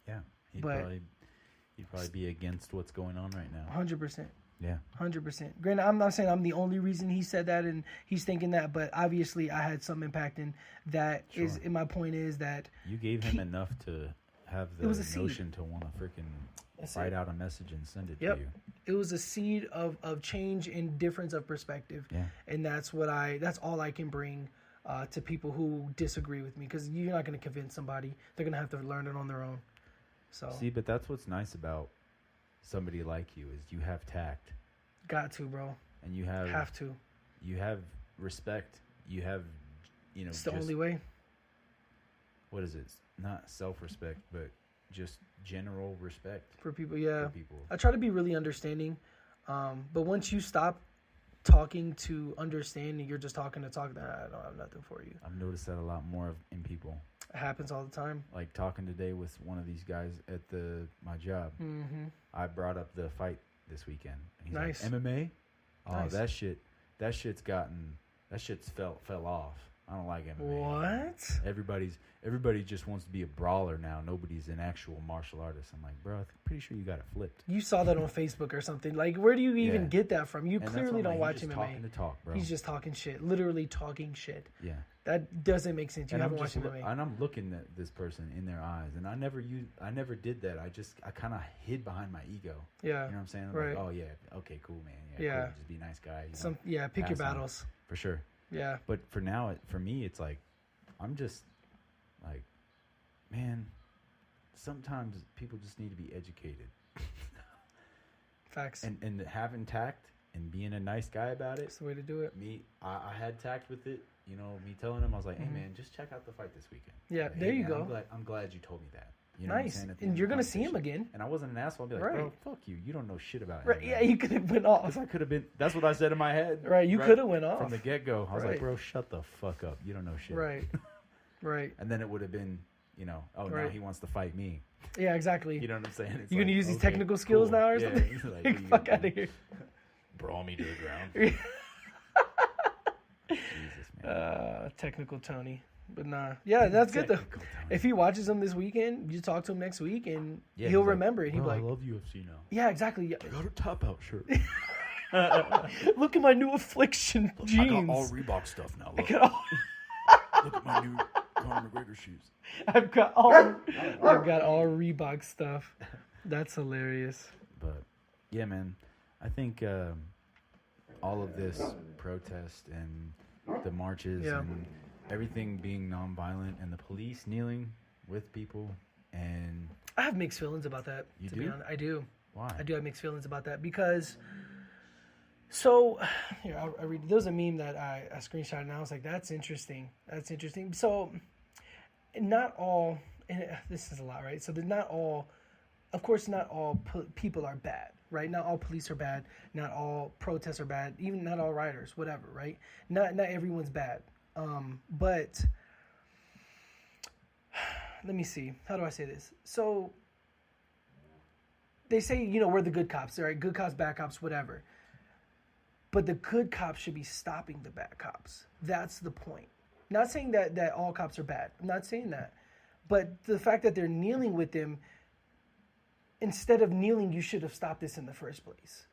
Yeah. He'd probably be against what's going on right now. 100%. Yeah. 100%. Granted, I'm not saying I'm the only reason he said that and he's thinking that, but obviously I had some impact in that. Sure. And my point is that you gave him enough to have the notion to want to freaking write out a message and send it to you. It was a seed of change and difference of perspective. Yeah. And that's all I can bring to people who disagree with me, because you're not going to convince somebody. They're going to have to learn it on their own. So see, but that's what's nice about somebody like you is you have tact. Got to, bro. and you Have to. you have respect. You have, It's the only way. What is it? Not self-respect, but just general respect For people, yeah. for people. I try to be really understanding. But once you stop talking to understand and you're just talking to talk, I don't have nothing for you. I've noticed that a lot more in people. It happens all the time. Like talking today with one of these guys at my job. Mm-hmm. I brought up the fight this weekend. He's Nice. like, MMA? Oh, Nice. that shit's fell off. I don't like MMA. What? Everybody just wants to be a brawler now. Nobody's an actual martial artist. I'm like, bro, I'm pretty sure you got it flipped. You saw that on Facebook or something. Like, where do you even Yeah. get that from? You And that's clearly what don't I'm watch like, he's just MMA. talking to talk, bro. He's just talking shit. Literally talking shit. Yeah. That doesn't make sense. You And haven't watched MMA. and I'm looking at this person in their eyes, and I never did that. I kind of hid behind my ego. Yeah. You know what I'm saying? I'm Right. like, oh yeah, okay, cool, man. Yeah. Cool. Just be a nice guy. Pick your pass on. battles. For sure. Yeah. But for now, for me, it's like, I'm just like, man, sometimes people just need to be educated. Facts. And having tact and being a nice guy about it. That's the way to do it. I had tact with it. Me telling him, I was like, hey, man, just check out the fight this weekend. Yeah, Like, there hey, you man, go. I'm glad you told me that. You know what I'm Nice. saying? At the And end you're of the going to see him conversation. again. And I wasn't an asshole. I'd be like, Right. bro, fuck you. You don't know shit about it. Right. Yeah, you could have went off. Because I could have been, that's what I said in my head. Right, you could have went off. From the get-go. I was Right. like, bro, shut the fuck up. You don't know shit. Right. Right. And then it would have been, now Right. he wants to fight me. Yeah, exactly. You know what I'm saying? It's You gonna like, use these okay, technical skills cool. now or Yeah, something? he's like, Like, what are you fuck gonna out of do? here. Brawl me to the ground. Jesus, man. Technical Tony. But nah. Yeah, that's good though. Technical Tony. If he watches him this weekend, you talk to him next week and Yeah, he'll he's like, remember it. He'll be bro, like, I love UFC now. yeah, exactly. Yeah. I got a top-out shirt. Look at my new affliction jeans. I got all Reebok stuff now. Look, got all- look at my new Conor McGregor shoes. I've got all Reebok stuff. That's hilarious. But, yeah, man, I think all of this protest and the marches Yeah. and everything being nonviolent and the police kneeling with people and... I have mixed feelings about that. You to do? Be honest. I do. Why? I do have mixed feelings about that because... So, here, I read. There was a meme that I screenshot and I was like, that's interesting. That's interesting. So, not all... And this is a lot, right? So, not all... Of course, not all people are bad, right? Not all police are bad. Not all protests are bad. Even not all rioters, whatever, right? Not everyone's bad. But let me see. How do I say this? So they say, we're the good cops, right? Good cops, bad cops, whatever. But the good cops should be stopping the bad cops. That's the point. Not saying that all cops are bad. I'm not saying that. But the fact that they're kneeling with them, instead of kneeling, you should have stopped this in the first place.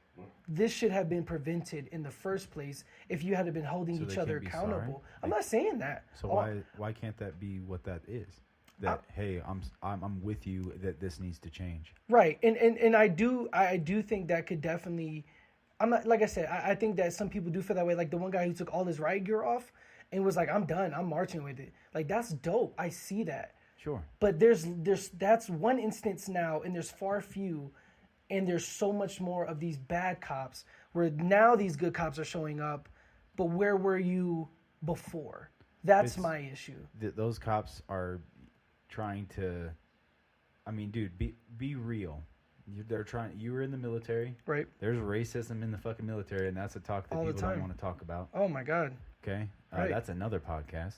This should have been prevented in the first place if you had been holding So each they other can't be accountable. sorry? I'm not saying that. So why can't that be what that is? That hey, I'm with you that this needs to change. Right, and I do think that could definitely. I'm not, like I said, I think that some people do feel that way. Like the one guy who took all his riot gear off and was like, "I'm done. I'm marching with it." Like that's dope. I see that. Sure. But there's that's one instance now, and there's far few, and there's so much more of these bad cops where now these good cops are showing up. But where were you before? That's my issue. Those cops are trying to. I mean, dude, be real. They're trying. You were in the military, Right. There's racism in the fucking military, and that's a talk that All the people don't time. want to talk about. Oh my God. Okay, Right. That's another podcast.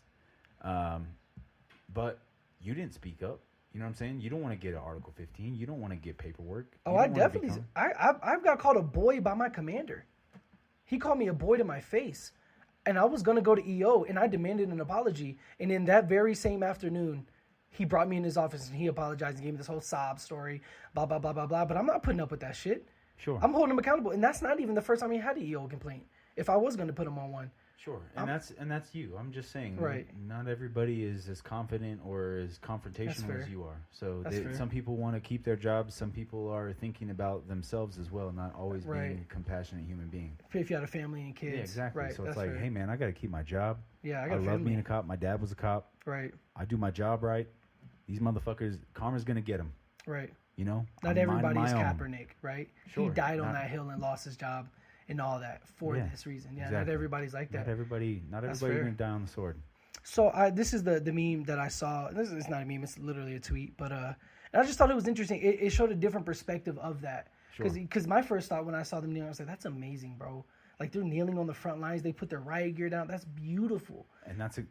But you didn't speak up. You know what I'm saying? You don't want to get an Article 15. You don't want to get paperwork. Oh, You I don't wanna definitely. become- I've got called a boy by my commander. He called me a boy to my face, and I was gonna go to EO, and I demanded an apology. And in that very same afternoon, he brought me in his office and he apologized and gave me this whole sob story, blah blah blah blah blah. But I'm not putting up with that shit. Sure. I'm holding him accountable, and that's not even the first time he had an EO complaint. If I was gonna put him on one, Sure, and that's you. I'm just saying, Right. Not everybody is as confident or as confrontational fair. as you are. So That's fair. some people want to keep their jobs. Some people are thinking about themselves as well, not always being Right. a compassionate human being. if you had a family and kids, Yeah, exactly. Right, So it's that's like, fair. hey man, I got to keep my job. Yeah, I I got a love family. being a cop. My dad was a cop. Right, I do my job right. These motherfuckers, karma's gonna get them. right. You know, Not I'm minding everybody's my own. Kaepernick, right? Sure, He died on not- that hill and lost his job. and all that for this reason. Yeah, exactly. not everybody's like that. Not everybody fair. gonna die on the sword. So this is the meme that I saw. This is not a meme; it's literally a tweet. But and I just thought it was interesting. It showed a different perspective of that. Because my first thought when I saw them kneeling, I was like, "That's amazing, bro! Like they're kneeling on the front lines. They put their riot gear down. That's beautiful." And that's then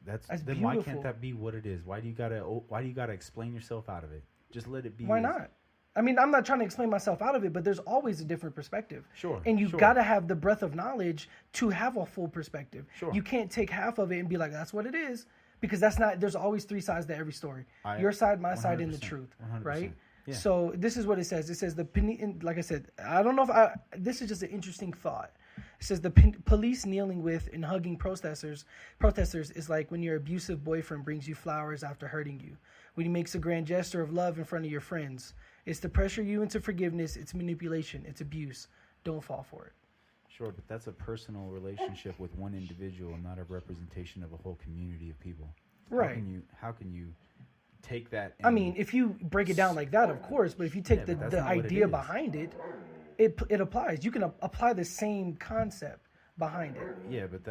beautiful. Why can't that be what it is? Why do you gotta explain yourself out of it? Just let it be. Why not? I mean, I'm not trying to explain myself out of it, but there's always a different perspective. Sure. And you've got to have the breadth of knowledge to have a full perspective. Sure. You can't take half of it and be like, "That's what it is," because that's not. There's always three sides to every story. Your side, my side, and the truth. 100%. Right. Yeah. So this is what it says. It says like I said, I don't know if this is just an interesting thought. It says the police kneeling with and hugging protesters is like when your abusive boyfriend brings you flowers after hurting you. When he makes a grand gesture of love in front of your friends. It's to pressure you into forgiveness. It's manipulation. It's abuse. Don't fall for it. Sure, but that's a personal relationship with one individual, not a representation of a whole community of people. Right. How can you take that? I mean, if you break it down like that, of course, but if you take the idea behind it, it applies. You can apply the same concept behind it. Yeah, but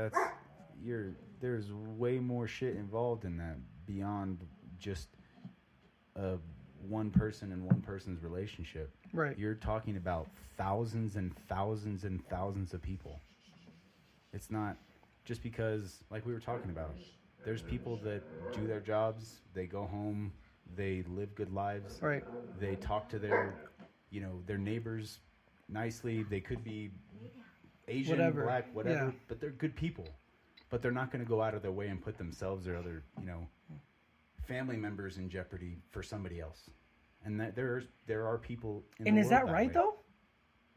there's way more shit involved in that beyond just one person and one person's relationship. Right. You're talking about thousands and thousands and thousands of people. It's not just because, like we were talking about, there's people that do their jobs, they go home, they live good lives. Right. They talk to their neighbors nicely. They could be Asian, black, whatever, but they're good people. But they're not going to go out of their way and put themselves or other, family members in jeopardy for somebody else. And that there are people in the world. And is that right, though?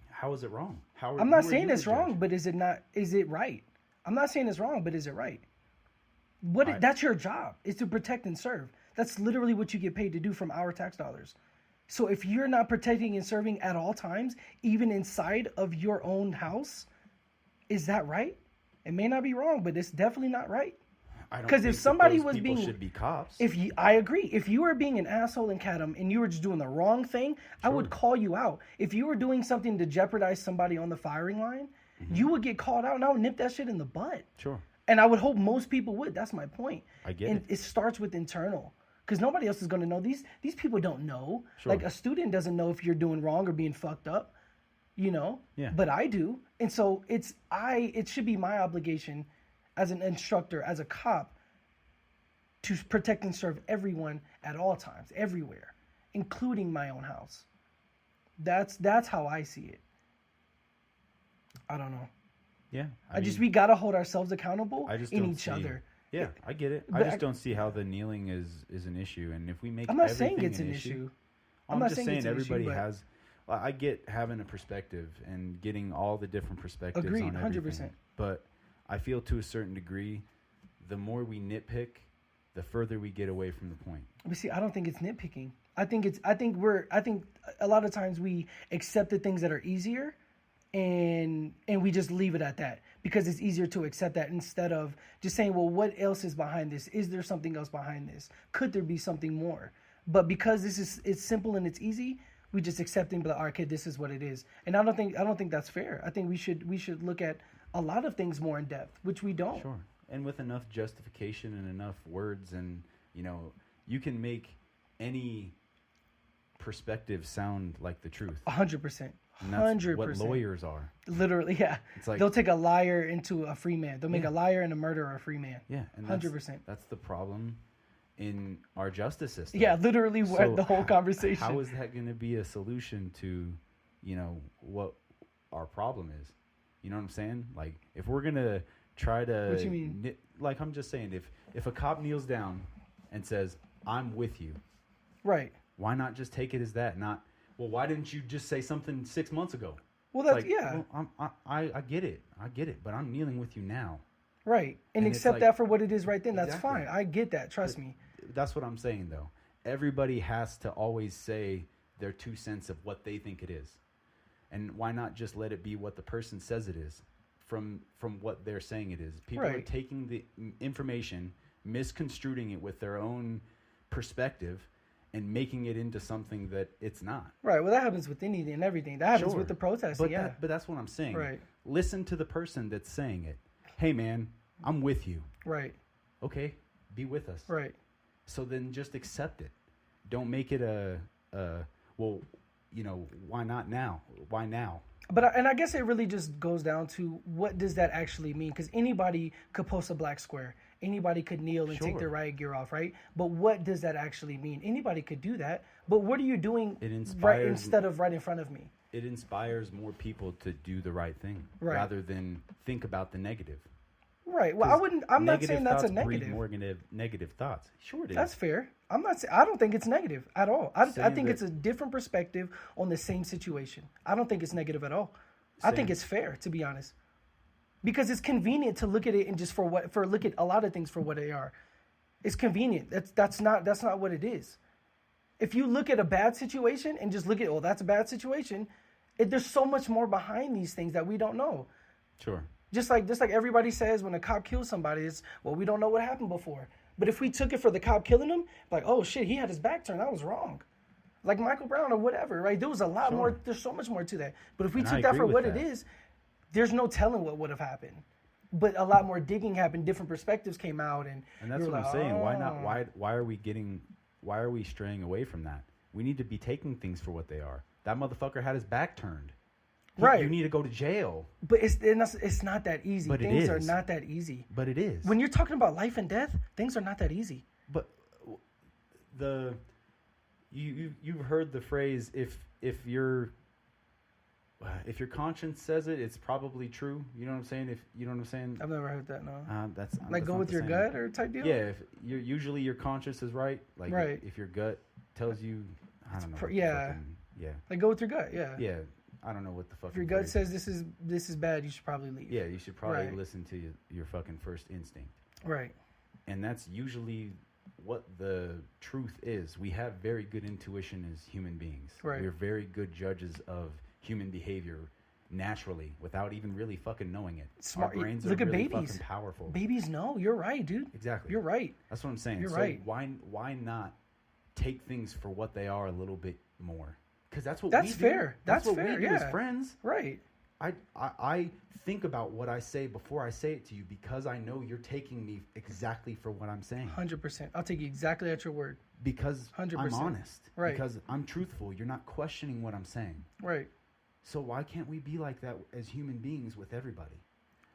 How is it wrong? I'm not saying it's wrong, but is it not? Is it right? I'm not saying it's wrong, but is it right? That's your job, is to protect and serve. That's literally what you get paid to do from our tax dollars. So if you're not protecting and serving at all times, even inside of your own house, is that right? It may not be wrong, but it's definitely not right. Because if somebody was being, should be cops. I agree. If you were being an asshole in CATM and you were just doing the wrong thing, I would call you out. If you were doing something to jeopardize somebody on the firing line, you would get called out, and I would nip that shit in the butt. Sure. And I would hope most people would. That's my point. I get and it. It starts with internal, because nobody else is going to know. These people don't know. Sure. Like a student doesn't know if you're doing wrong or being fucked up, Yeah. But I do, and so it should be my obligation as an instructor, as a cop, to protect and serve everyone at all times, everywhere, including my own house. That's how I see it. I don't know. Yeah. We gotta hold ourselves accountable in each other. Yeah, I get it. I just don't see how the kneeling is an issue. And if we make I'm not saying it's an issue. I'm just saying everybody has. I get having a perspective and getting all the different perspectives. Agreed, on everything. 100%. But I feel to a certain degree, the more we nitpick, the further we get away from the point. But see, I don't think it's nitpicking. I think a lot of times we accept the things that are easier, and we just leave it at that because it's easier to accept that instead of just saying, well, what else is behind this? Is there something else behind this? Could there be something more? But because it's simple and it's easy, we just accept it and be like, all right, kid, this is what it is. And I don't think that's fair. I think we should look at a lot of things more in depth, which we don't. Sure. And with enough justification and enough words, and you can make any perspective sound like the truth. 100%. And that's what lawyers are. Literally, yeah. It's like they'll take a liar into a free man. They'll make a liar and a murderer a free man. Yeah, and 100%. That's the problem in our justice system. Yeah, literally, So the whole conversation. How is that going to be a solution to, what our problem is? You know what I'm saying? Like, if we're gonna try to, what you mean? Like, I'm just saying, if a cop kneels down and says, "I'm with you," right? Why not just take it as that? Not, well, why didn't you just say something 6 months ago? Well, that's yeah. Well, I get it, but I'm kneeling with you now. Right, and accept that for what it is right then. That's Exactly. fine. I get that. Trust me. That's what I'm saying, though. Everybody has to always say their 2 cents of what they think it is. And why not just let it be what the person says it is from what they're saying it is? People are taking the information, misconstruing it with their own perspective, and making it into something that it's not. Right. Well, that happens with anything and everything. That happens with the protesting. But that's what I'm saying. Right. Listen to the person that's saying it. Hey, man, I'm with you. Right. Okay, be with us. Right. So then just accept it. Don't make it well, you know, why not now? Why now? But I guess it really just goes down to what does that actually mean? Because anybody could post a black square. Anybody could kneel and take their riot gear off, right? But what does that actually mean? Anybody could do that. But what are you doing right instead of right in front of me? It inspires more people to do the right thing rather than think about the negative. Right. Well, I'm not saying that's a negative. More negative thoughts. Sure, it is. That's fair. I don't think it's negative at all. I think it's a different perspective on the same situation. I don't think it's negative at all. I think it's fair, to be honest, because it's convenient to look at it and just look at a lot of things for what they are. It's convenient. That's not what it is. If you look at a bad situation and just look at, that's a bad situation, there's so much more behind these things that we don't know. Sure. Just like everybody says when a cop kills somebody, it's, we don't know what happened before. But if we took it for the cop killing him, like, oh shit, he had his back turned, that was wrong. Like Michael Brown or whatever, right? There was a lot more, there's so much more to that. But if we took that for what it is, there's no telling what would have happened. But a lot more digging happened, different perspectives came out, and that's what I'm saying. Why not? Why are we straying away from that? We need to be taking things for what they are. That motherfucker had his back turned. Right. You need to go to jail. But it's not that easy. But things are not that easy. But it is. When you're talking about life and death, things are not that easy. But you've heard the phrase, if your conscience says it, it's probably true. You know what I'm saying? I've never heard that. No. That's go with your gut or type deal. Yeah. If usually your conscience is right. Like if your gut tells you, I don't know. Yeah. Like go with your gut. Yeah. Yeah. I don't know what the fuck. If your gut says this is bad, you should probably leave. Yeah, you should probably listen to your fucking first instinct. Right. And that's usually what the truth is. We have very good intuition as human beings. Right. We're very good judges of human behavior naturally without even really fucking knowing it. Smart. Our brains Look are at really babies. fucking powerful. Babies know. You're right, dude. Exactly. You're right. That's what I'm saying. You're so right. Why not take things for what they are a little bit more? Because that's what that's we do. fair. That's what fair, we do as friends. Right. I think about what I say before I say it to you because I know you're taking me exactly for what I'm saying. 100%. I'll take you exactly at your word. Because 100%. I'm honest. Right. Because I'm truthful. You're not questioning what I'm saying. Right. So why can't we be like that as human beings with everybody?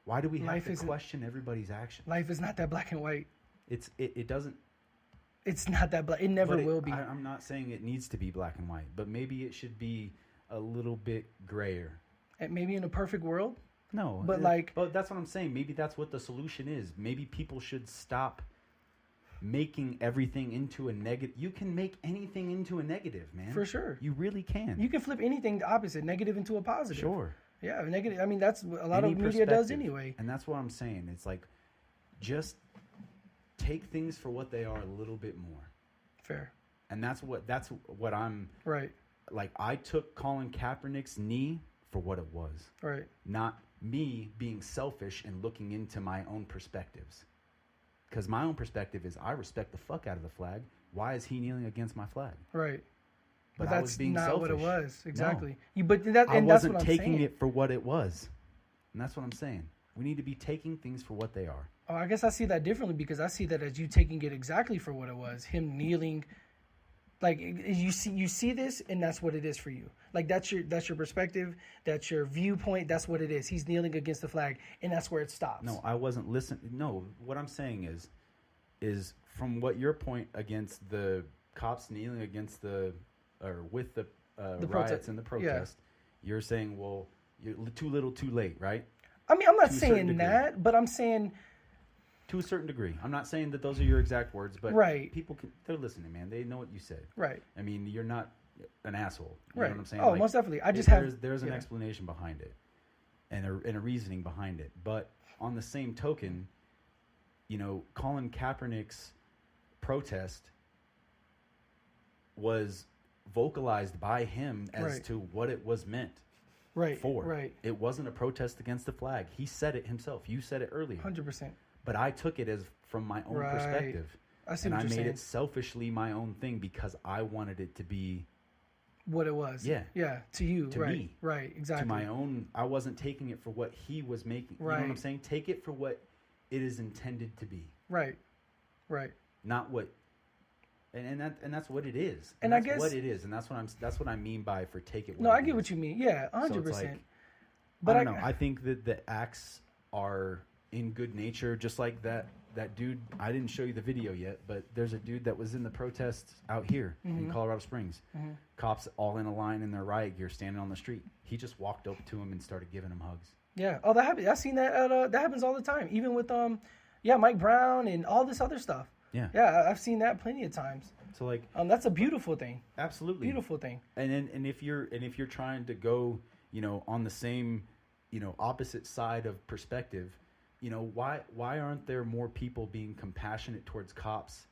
Why do we have to question everybody's actions? Life is not that black and white. It doesn't. It's not that black. It never will be. I'm not saying it needs to be black and white, but maybe it should be a little bit grayer. And maybe in a perfect world? No. But But that's what I'm saying. Maybe that's what the solution is. Maybe people should stop making everything into a negative. You can make anything into a negative, man. For sure. You really can. You can flip anything the opposite, negative into a positive. Sure. Yeah, negative. I mean, that's what a lot of media does anyway. And that's what I'm saying. It's like, just take things for what they are a little bit more. Fair. And that's what I'm right. Like, I took Colin Kaepernick's knee for what it was. Right. Not me being selfish and looking into my own perspectives. Because my own perspective is I respect the fuck out of the flag. Why is he kneeling against my flag? Right. But that's was being not selfish. what it was. Exactly. No. I wasn't that's what I'm taking saying. it for what it was. And that's what I'm saying. We need to be taking things for what they are. Oh, I guess I see that differently because I see that as you taking it exactly for what it was. Him kneeling, like you see this, and that's what it is for you. Like that's your perspective, that's your viewpoint. That's what it is. He's kneeling against the flag, and that's where it stops. No, I wasn't listening. No, what I'm saying is from what your point against the cops kneeling against with the riots and the protest, you're saying, well, you're too little, too late, right? I mean, I'm not saying that, but I'm saying to a certain degree. I'm not saying that those are your exact words, but people they're listening, man. They know what you said. Right. I mean, you're not an asshole. You right. know what I'm saying? Oh, like, most definitely. There's an explanation behind it, and a reasoning behind it. But on the same token, you know, Colin Kaepernick's protest was vocalized by him as to what it was meant. Right. For. Right. It wasn't a protest against the flag. He said it himself. You said it earlier. 100%. But I took it as from my own perspective. I see and what I you're made saying. it selfishly my own thing because I wanted it to be What it was. Yeah. Yeah. To you. To right. me. Right. Exactly. to my own. I wasn't taking it for what he was making. You know what I'm Right. saying? Take it for what it is intended to be, Right. Right. not what. And that's what it is. And I that's guess- what it is, and that's what I mean by for take it. No, I get what you mean. Yeah, 100%. Like, But I don't know. I think that the acts are in good nature, just like that dude. I didn't show you the video yet, but there's a dude that was in the protests out here in Colorado Springs. Cops all in a line in their riot gear, standing on the street. He just walked up to him and started giving him hugs. Yeah. Oh, that happens. I've seen that. That happens all the time. Even with Mike Brown and all this other stuff. Yeah. Yeah, I've seen that plenty of times. So like, That's a beautiful thing. absolutely Beautiful thing. And if you're trying to go, on the same, opposite side of perspective, why aren't there more people being compassionate towards cops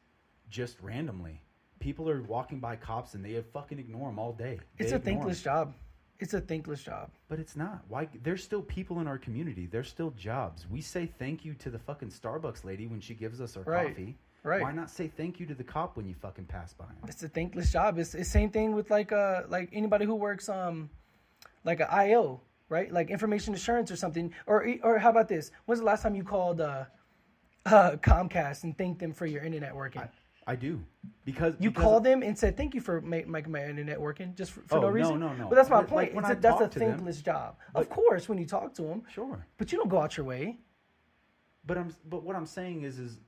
just randomly? People are walking by cops and they fucking ignore them all day. It's They a ignore 'em. thankless job. It's a thankless job. But it's not. Why? There's still people in our community. There's still jobs. We say thank you to the fucking Starbucks lady when she gives us our Right. coffee. Right. Why not say thank you to the cop when you fucking pass by him? It's a thankless job. It's the same thing with like anybody who works like an IO, right? Like information assurance or something. Or how about this? When's the last time you called Comcast and thanked them for your internet working? I do because You called them and said, thank you for making my internet working just for Oh, no no, reason? no. But that's my Like, point. when That's I a talk to them- thankless job. Of course, when you talk to them. Sure. But you don't go out your way. But what I'm saying is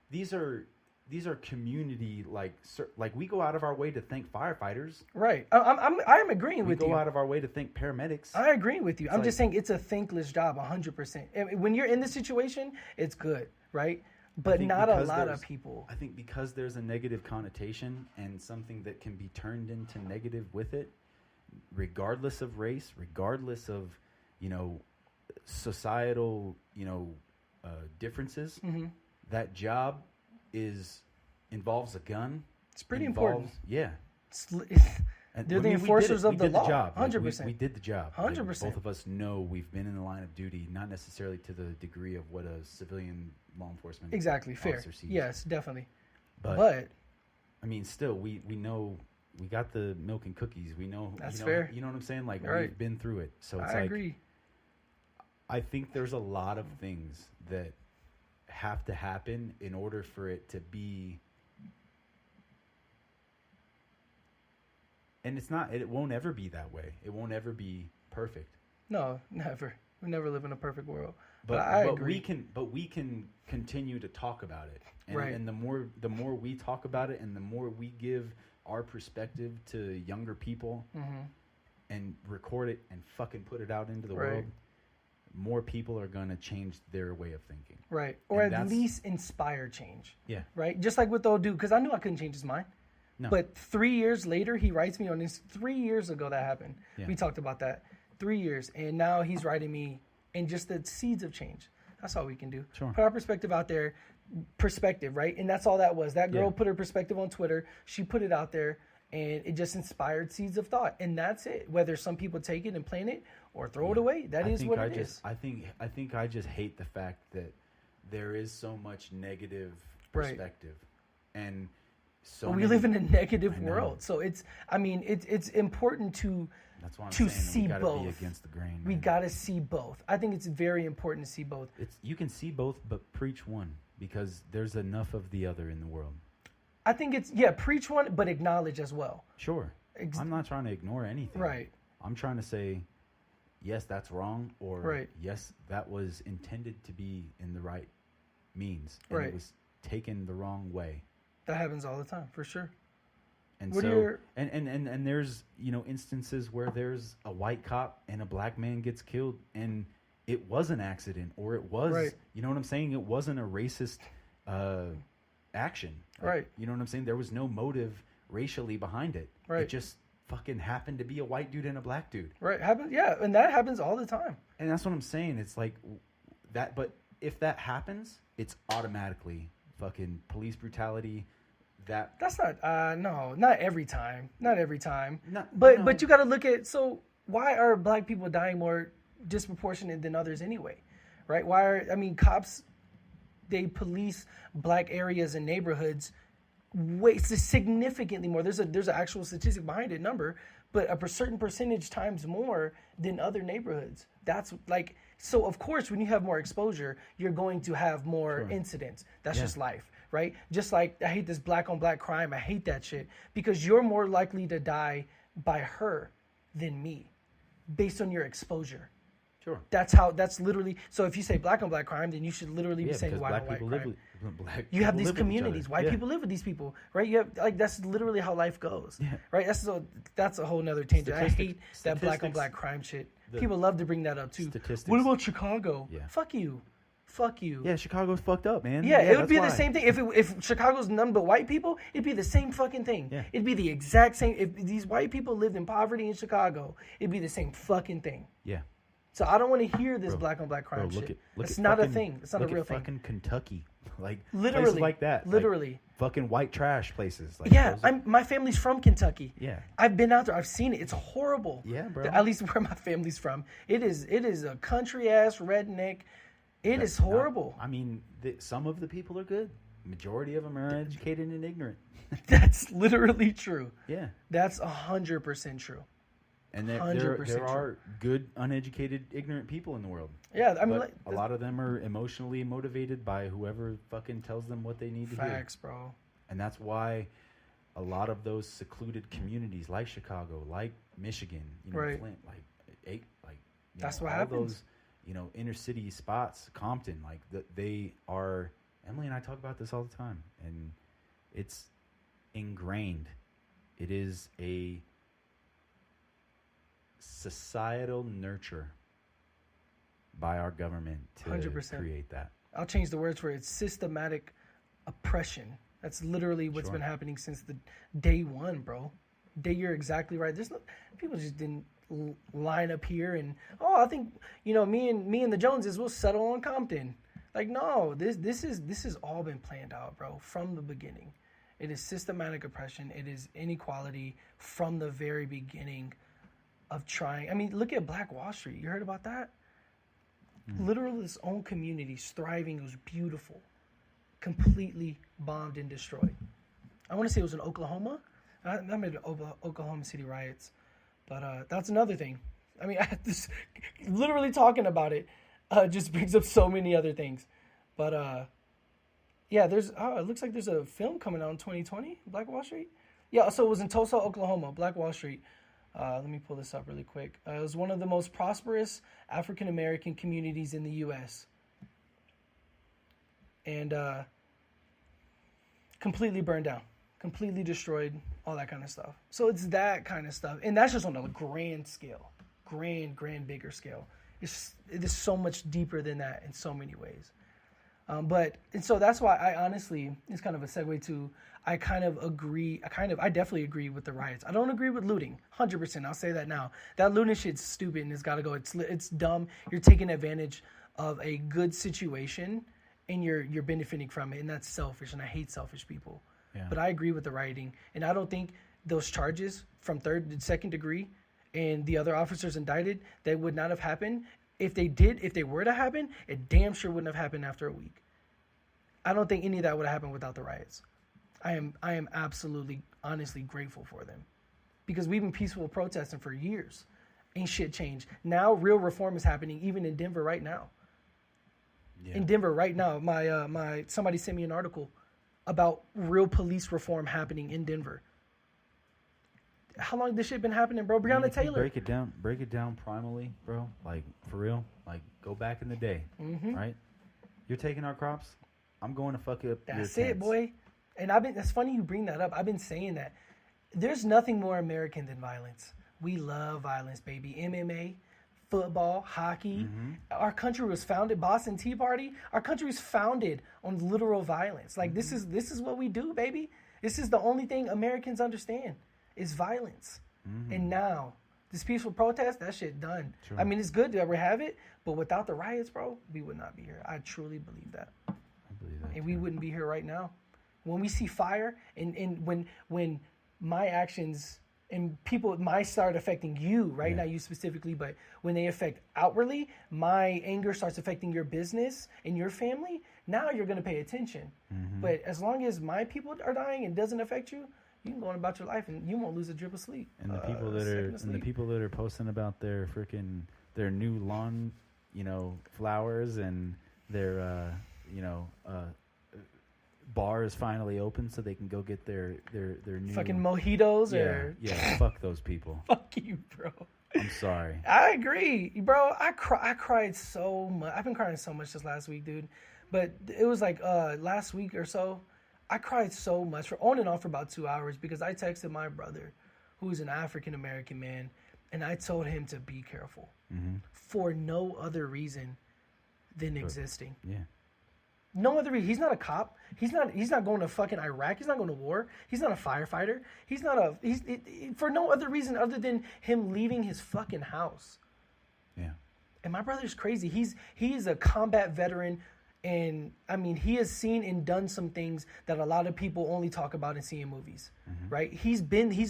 these are community like we go out of our way to thank firefighters. Right. I'm agreeing We with go you. out of our way to thank paramedics. I agree with you. I'm like- just saying it's a thankless job, 100%. And when you're in this situation, it's good, right? But think not a because lot of there's- people. I think because there's a negative connotation and something that can be turned into negative with it, regardless of race, regardless of, societal, differences, Mm-hmm. that job involves a gun. It's pretty involves- important. Yeah. And, They're the we did enforcers it. of We the did law. job. Like, 100%. we did the job. 100%. Both of us know we've been in the line of duty, not necessarily to the degree of what a civilian law enforcement Exactly. Fair. officer sees. Yes, definitely. But I mean, still, we know we got the milk and cookies. We know That's you know, fair. You know what I'm saying? Like Right. we've been through it, so it's I like agree. I think there's a lot of things that have to happen in order for it to be. And it's not. It won't ever be that way. It won't ever be perfect. No, never. We never live in a perfect world. But I agree. we can continue to talk about it, and, Right. and the more we talk about it, and the more we give our perspective to younger people, and record it and fucking put it out into the Right. world, more people are gonna change their way of thinking. Right. Or And at that's- least inspire change. Yeah. Right? Just like with the old dude, because I knew I couldn't change his mind. No. But 3 years later, he writes me on this. 3 years ago that happened. Yeah. We talked about that. 3 years. And now he's writing me, and just the seeds of change. That's all we can do. Sure. Put our perspective out there. Perspective, right? And that's all that was. That girl Yeah. put her perspective on Twitter. She put it out there, and it just inspired seeds of thought. And that's it. Whether some people take it and plant it or throw it away, that is what it is. I think I just hate the fact that there is so much negative Right. perspective, and so We many- live in a negative I know. world, so it's important to That's why I'm to saying that see we gotta be both. against the grain. we man. gotta see both. I think it's very important to see both. You can see both, but preach one because there's enough of the other in the world. I think it's preach one, but acknowledge as well. Sure, I'm not trying to ignore anything. Right. I'm trying to say, yes, that's wrong, or Right. yes, that was intended to be in the right means, and Right. it was taken the wrong way. That happens all the time, for sure. And What are so, your- and there's instances where there's a white cop and a black man gets killed, and it was an accident, or it was, Right. you know what I'm saying? It wasn't a racist action, Right. You know what I'm saying? There was no motive racially behind it. Right. It just fucking happened to be a white dude and a black dude, Right? Happens, and that happens all the time. and that's what I'm saying. It's like that, but if that happens, it's automatically fucking police brutality. That's not not every time. Not every time. No, But you got to look at, so why are black people dying more disproportionate than others anyway? Right? Cops they police black areas and neighborhoods way significantly more. There's an actual statistic behind it, number, but a certain percentage times more than other neighborhoods. That's like, so of course when you have more exposure, you're going to have more incidents. That's just life, right? Just like I hate this black on black crime. I hate that shit because you're more likely to die by her than me based on your exposure. Sure. That's literally, so if you say black on black crime, then you should literally be saying white on white crime. You have these communities. White people live with these people, right? You have, like, that's literally how life goes, right? That's a whole nother tangent. I hate that black on black crime shit. People love to bring that up too. What about Chicago? Yeah. Fuck you. Yeah, Chicago's fucked up, man. Yeah, it would be the same thing. If Chicago's none but white people, it'd be the same fucking thing. Yeah. It'd be the exact same. If these white people lived in poverty in Chicago, it'd be the same fucking thing. Yeah. So I don't want to hear this black on black crime shit. It's not a thing. It's not a real thing. Fucking Kentucky, like literally places like that. Literally, like fucking white trash places. Like yeah, my family's from Kentucky. Yeah, I've been out there. I've seen it. It's horrible. Yeah, bro. At least where my family's from, it is a country ass redneck. It is horrible. I mean, some of the people are good. Majority of them are educated and ignorant. That's literally true. Yeah, that's 100% true. And there are good, uneducated, ignorant people in the world. Yeah, I mean, but a lot of them are emotionally motivated by whoever fucking tells them what they need to hear. Facts, bro. And that's why a lot of those secluded communities, like Chicago, like Michigan, Flint, that's what all happens. Those, inner city spots, Compton, they are. Emily and I talk about this all the time, and it's ingrained. It is a societal nurture by our government to 100%. create that. I'll change the words for it. It's systematic oppression. That's literally what's been happening since the day one, bro. You're exactly right. People just didn't line up here and I think me and the Joneses will settle on Compton. Like, no, this has all been planned out, bro, from the beginning. It is systematic oppression. It is inequality from the very beginning. Of trying, I mean, look at Black Wall Street. You heard about that? Literally, its own communities thriving. It was beautiful. Completely bombed and destroyed. I want to say it was in Oklahoma. I made Oklahoma City riots, but that's another thing. I mean, literally talking about it just brings up so many other things. But yeah, it looks like there's a film coming out in 2020. Black Wall Street. Yeah, so it was in Tulsa, Oklahoma. Black Wall Street. Let me pull this up really quick. It was one of the most prosperous African-American communities in the U.S. And completely burned down, completely destroyed, all that kind of stuff. So it's that kind of stuff. And that's just on a grand scale, grand, bigger scale. It is so much deeper than that in so many ways. And so that's why I honestly, it's kind of a segue to, I definitely agree with the riots. I don't agree with looting, 100%. I'll say that now. That looting shit's stupid and it's got to go. It's dumb. You're taking advantage of a good situation and you're benefiting from it, and that's selfish, and I hate selfish people. Yeah. But I agree with the rioting, and I don't think those charges from third to second degree and the other officers indicted, they would not have happened. If they were to happen, it damn sure wouldn't have happened after a week. I don't think any of that would have happened without the riots. I am absolutely, honestly grateful for them, because we've been peaceful protesting for years. Ain't shit changed. Now real reform is happening, even in Denver right now. Yeah. In Denver right now, my somebody sent me an article about real police reform happening in Denver. How long this shit been happening, bro? Breonna Taylor. Break it down primally, bro. Like, for real. Like, go back in the day, right? You're taking our crops. I'm going to fuck up. That's it, boy. And that's funny you bring that up. I've been saying that. There's nothing more American than violence. We love violence, baby. MMA, football, hockey. Our country was founded, Boston Tea Party. Our country was founded on literal violence. Like, this is what we do, baby. This is the only thing Americans understand is violence. And now, this peaceful protest, that shit done. True. I mean, it's good that we have it, but without the riots, bro, we would not be here. I truly believe that. I believe that. And we wouldn't be here right now. When we see fire, and when my actions and people might start affecting you, right? Not you specifically, but when they affect outwardly, my anger starts affecting your business and your family, Now you're going to pay attention. But as long as my people are dying and doesn't affect you, you can go on about your life and you won't lose a drip of sleep. And the people that are posting about their their new lawn, flowers and their bar is finally open so they can go get their new fucking mojitos. Fuck those people. Fuck you, bro. I'm sorry. I agree, bro. I cried so much. I've been crying so much this last week, dude. But it was like last week or so, I cried so much for on and off for about 2 hours because I texted my brother, who is an African American man, and I told him to be careful for no other reason than existing. Yeah. No other reason. He's not a cop. He's not going to fucking Iraq. He's not going to war. He's not a firefighter. He's for no other reason other than him leaving his fucking house. Yeah. And my brother's crazy. He is a combat veteran, and I mean he has seen and done some things that a lot of people only talk about and see in movies. Right? He's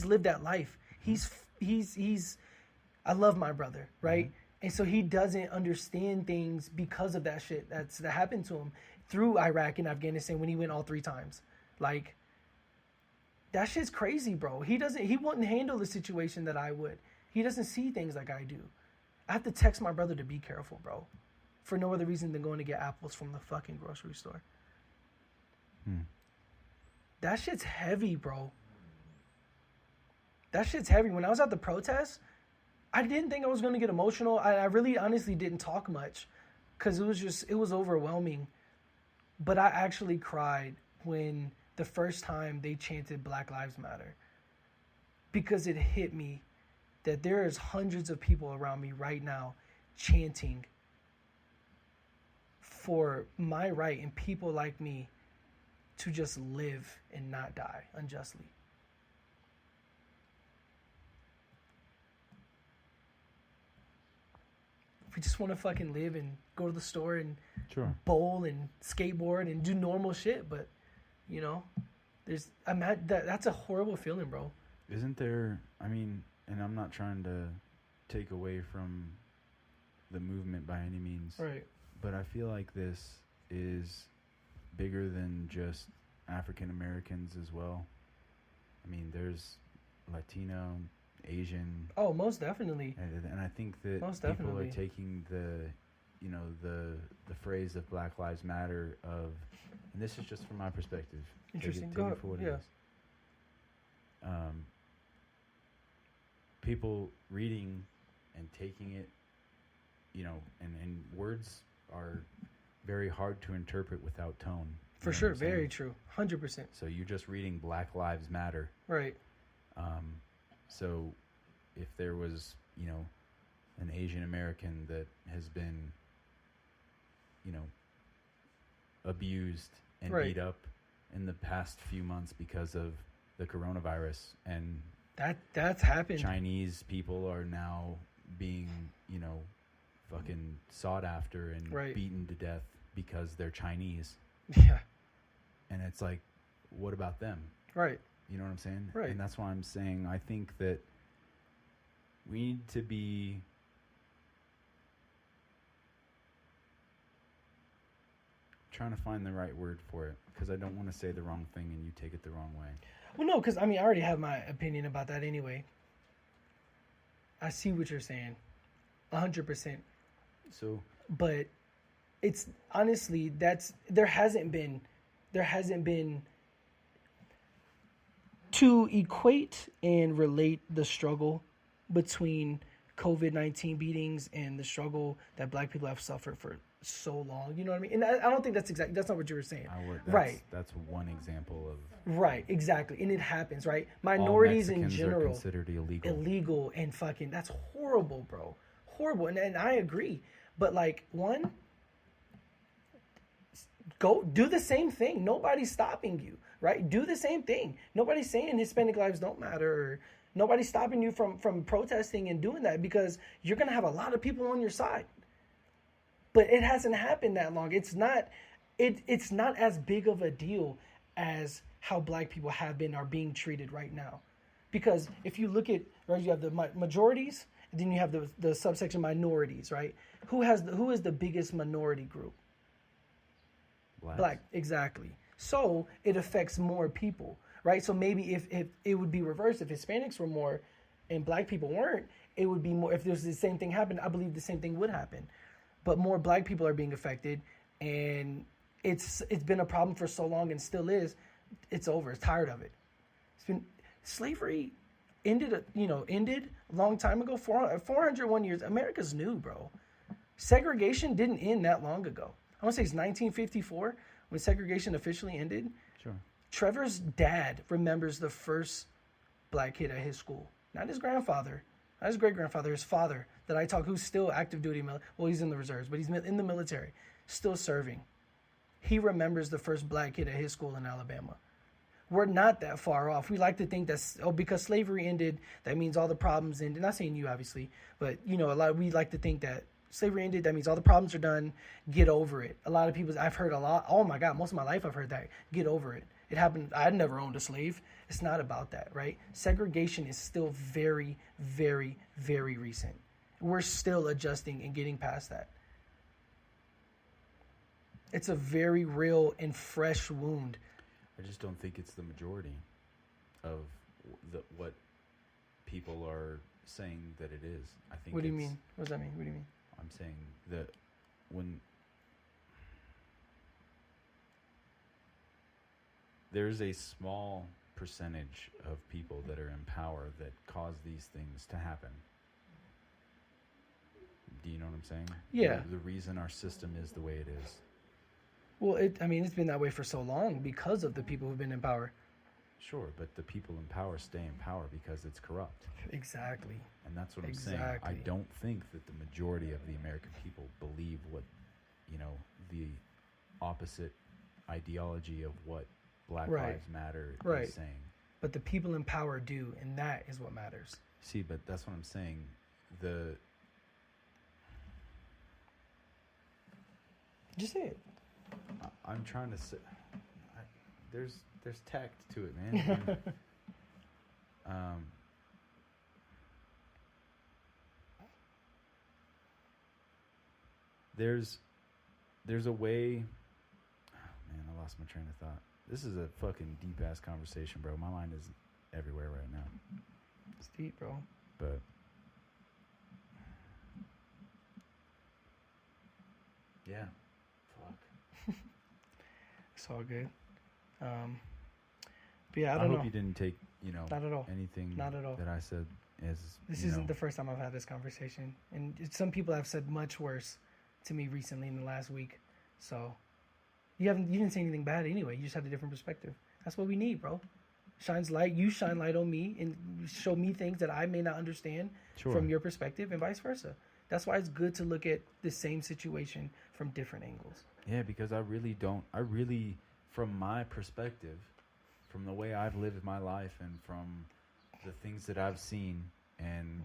lived that life. He's I love my brother, right? And so he doesn't understand things because of that shit that happened to him through Iraq and Afghanistan when he went all 3 times. Like, that shit's crazy, bro. He wouldn't handle the situation that I would. He doesn't see things like I do. I have to text my brother to be careful, bro. For no other reason than going to get apples from the fucking grocery store. That shit's heavy, bro. That shit's heavy. When I was at the protest, I didn't think I was going to get emotional. I really honestly didn't talk much because it was overwhelming. But I actually cried when the first time they chanted Black Lives Matter. Because it hit me that there is hundreds of people around me right now chanting for my right and people like me to just live and not die unjustly. We just want to fucking live and go to the store and bowl and skateboard and do normal shit, but that's a horrible feeling, bro. Isn't there? I mean, and I'm not trying to take away from the movement by any means, right? But I feel like this is bigger than just African Americans as well. I mean, there's Latino, Asian. Oh, most definitely. And I think that people are taking the phrase of Black Lives Matter and this is just from my perspective. Interesting. Take it for what it is. People reading and taking it, and words are very hard to interpret without tone. For sure. Very true. 100%. So you're just reading Black Lives Matter. Right. So if there was, an Asian American that has been, abused and beat up in the past few months because of the coronavirus, and that's happened. Chinese people are now being, fucking sought after and beaten to death because they're Chinese. Yeah. And it's like, what about them? Right. You know what I'm saying? Right. And that's why I'm saying I think that we need to be trying to find the right word for it, because I don't want to say the wrong thing and you take it the wrong way. Well, no, because I already have my opinion about that anyway. I see what you're saying, 100%. So, but it's honestly there hasn't been to equate and relate the struggle between COVID-19 beatings and the struggle that Black people have suffered for so long. You know what I mean? And I don't think that's not what you were saying. That's one example of. Right, exactly. And it happens, right? Minorities in general are considered illegal. Illegal and fucking, that's horrible, bro. Horrible. And I agree. But go do the same thing. Nobody's stopping you, right? Do the same thing. Nobody's saying Hispanic lives don't matter, or nobody's stopping you from protesting and doing that, because you're going to have a lot of people on your side. But it hasn't happened that long. It's not as big of a deal as how Black people are being treated right now. Because if you look at, right, you have the majorities, and then you have the subsection minorities, right? Who is the biggest minority group? blacks. Exactly. So it affects more people, right? So maybe if it would be reversed, if Hispanics were more and black people weren't, it would be more. If there's the same thing happened, I believe the same thing would happen. But more black people are being affected, and it's been a problem for so long and still is. It's over. It's tired of it. It's been slavery ended a long time ago. 401 years. America's new, bro. Segregation didn't end that long ago. I want to say it's 1954 when segregation officially ended. Sure. Trevor's dad remembers the first black kid at his school. Not his grandfather, not his great-grandfather, his father that I talk, who's still active duty. Well, he's in the reserves, but he's in the military, still serving. He remembers the first black kid at his school in Alabama. We're not that far off. We like to think that, because slavery ended, that means all the problems ended. Not saying you, obviously, but, we like to think that slavery ended, that means all the problems are done, get over it. A lot of people, I've heard a lot, oh my God, most of my life I've heard that, get over it. It happened, I had never owned a slave. It's not about that, right? Segregation is still very, very, very recent. We're still adjusting and getting past that. It's a very real and fresh wound. I just don't think it's the majority of what people are saying that it is. I think. What do you mean? What does that mean? What do you mean? I'm saying that when there's a small percentage of people that are in power that cause these things to happen. Do you know what I'm saying? Yeah. The reason our system is the way it is. Well, it's been that way for so long because of the people who've been in power. Sure, but the people in power stay in power because it's corrupt. Exactly. And that's what I'm saying. I don't think that the majority of the American people believe what, the opposite ideology of what Black Lives Matter is saying. But the people in power do, and that is what matters. See, but that's what I'm saying. Just say it. I'm trying to say... There's tact to it, man. There's a way. Oh, man, I lost my train of thought. This is a fucking deep ass conversation, bro. My mind is everywhere right now. It's deep, bro. But yeah, fuck. It's all good. But yeah, I don't know. I hope you didn't take, not at all. anything Not at all. that I said as This isn't the first time I've had this conversation, and some people have said much worse to me recently in the last week. So you didn't say anything bad anyway. You just had a different perspective. That's what we need, bro. You shine light on me and show me things that I may not understand from your perspective, and vice versa. That's why it's good to look at the same situation from different angles. Yeah, because I really, from my perspective, from the way I've lived my life and from the things that I've seen and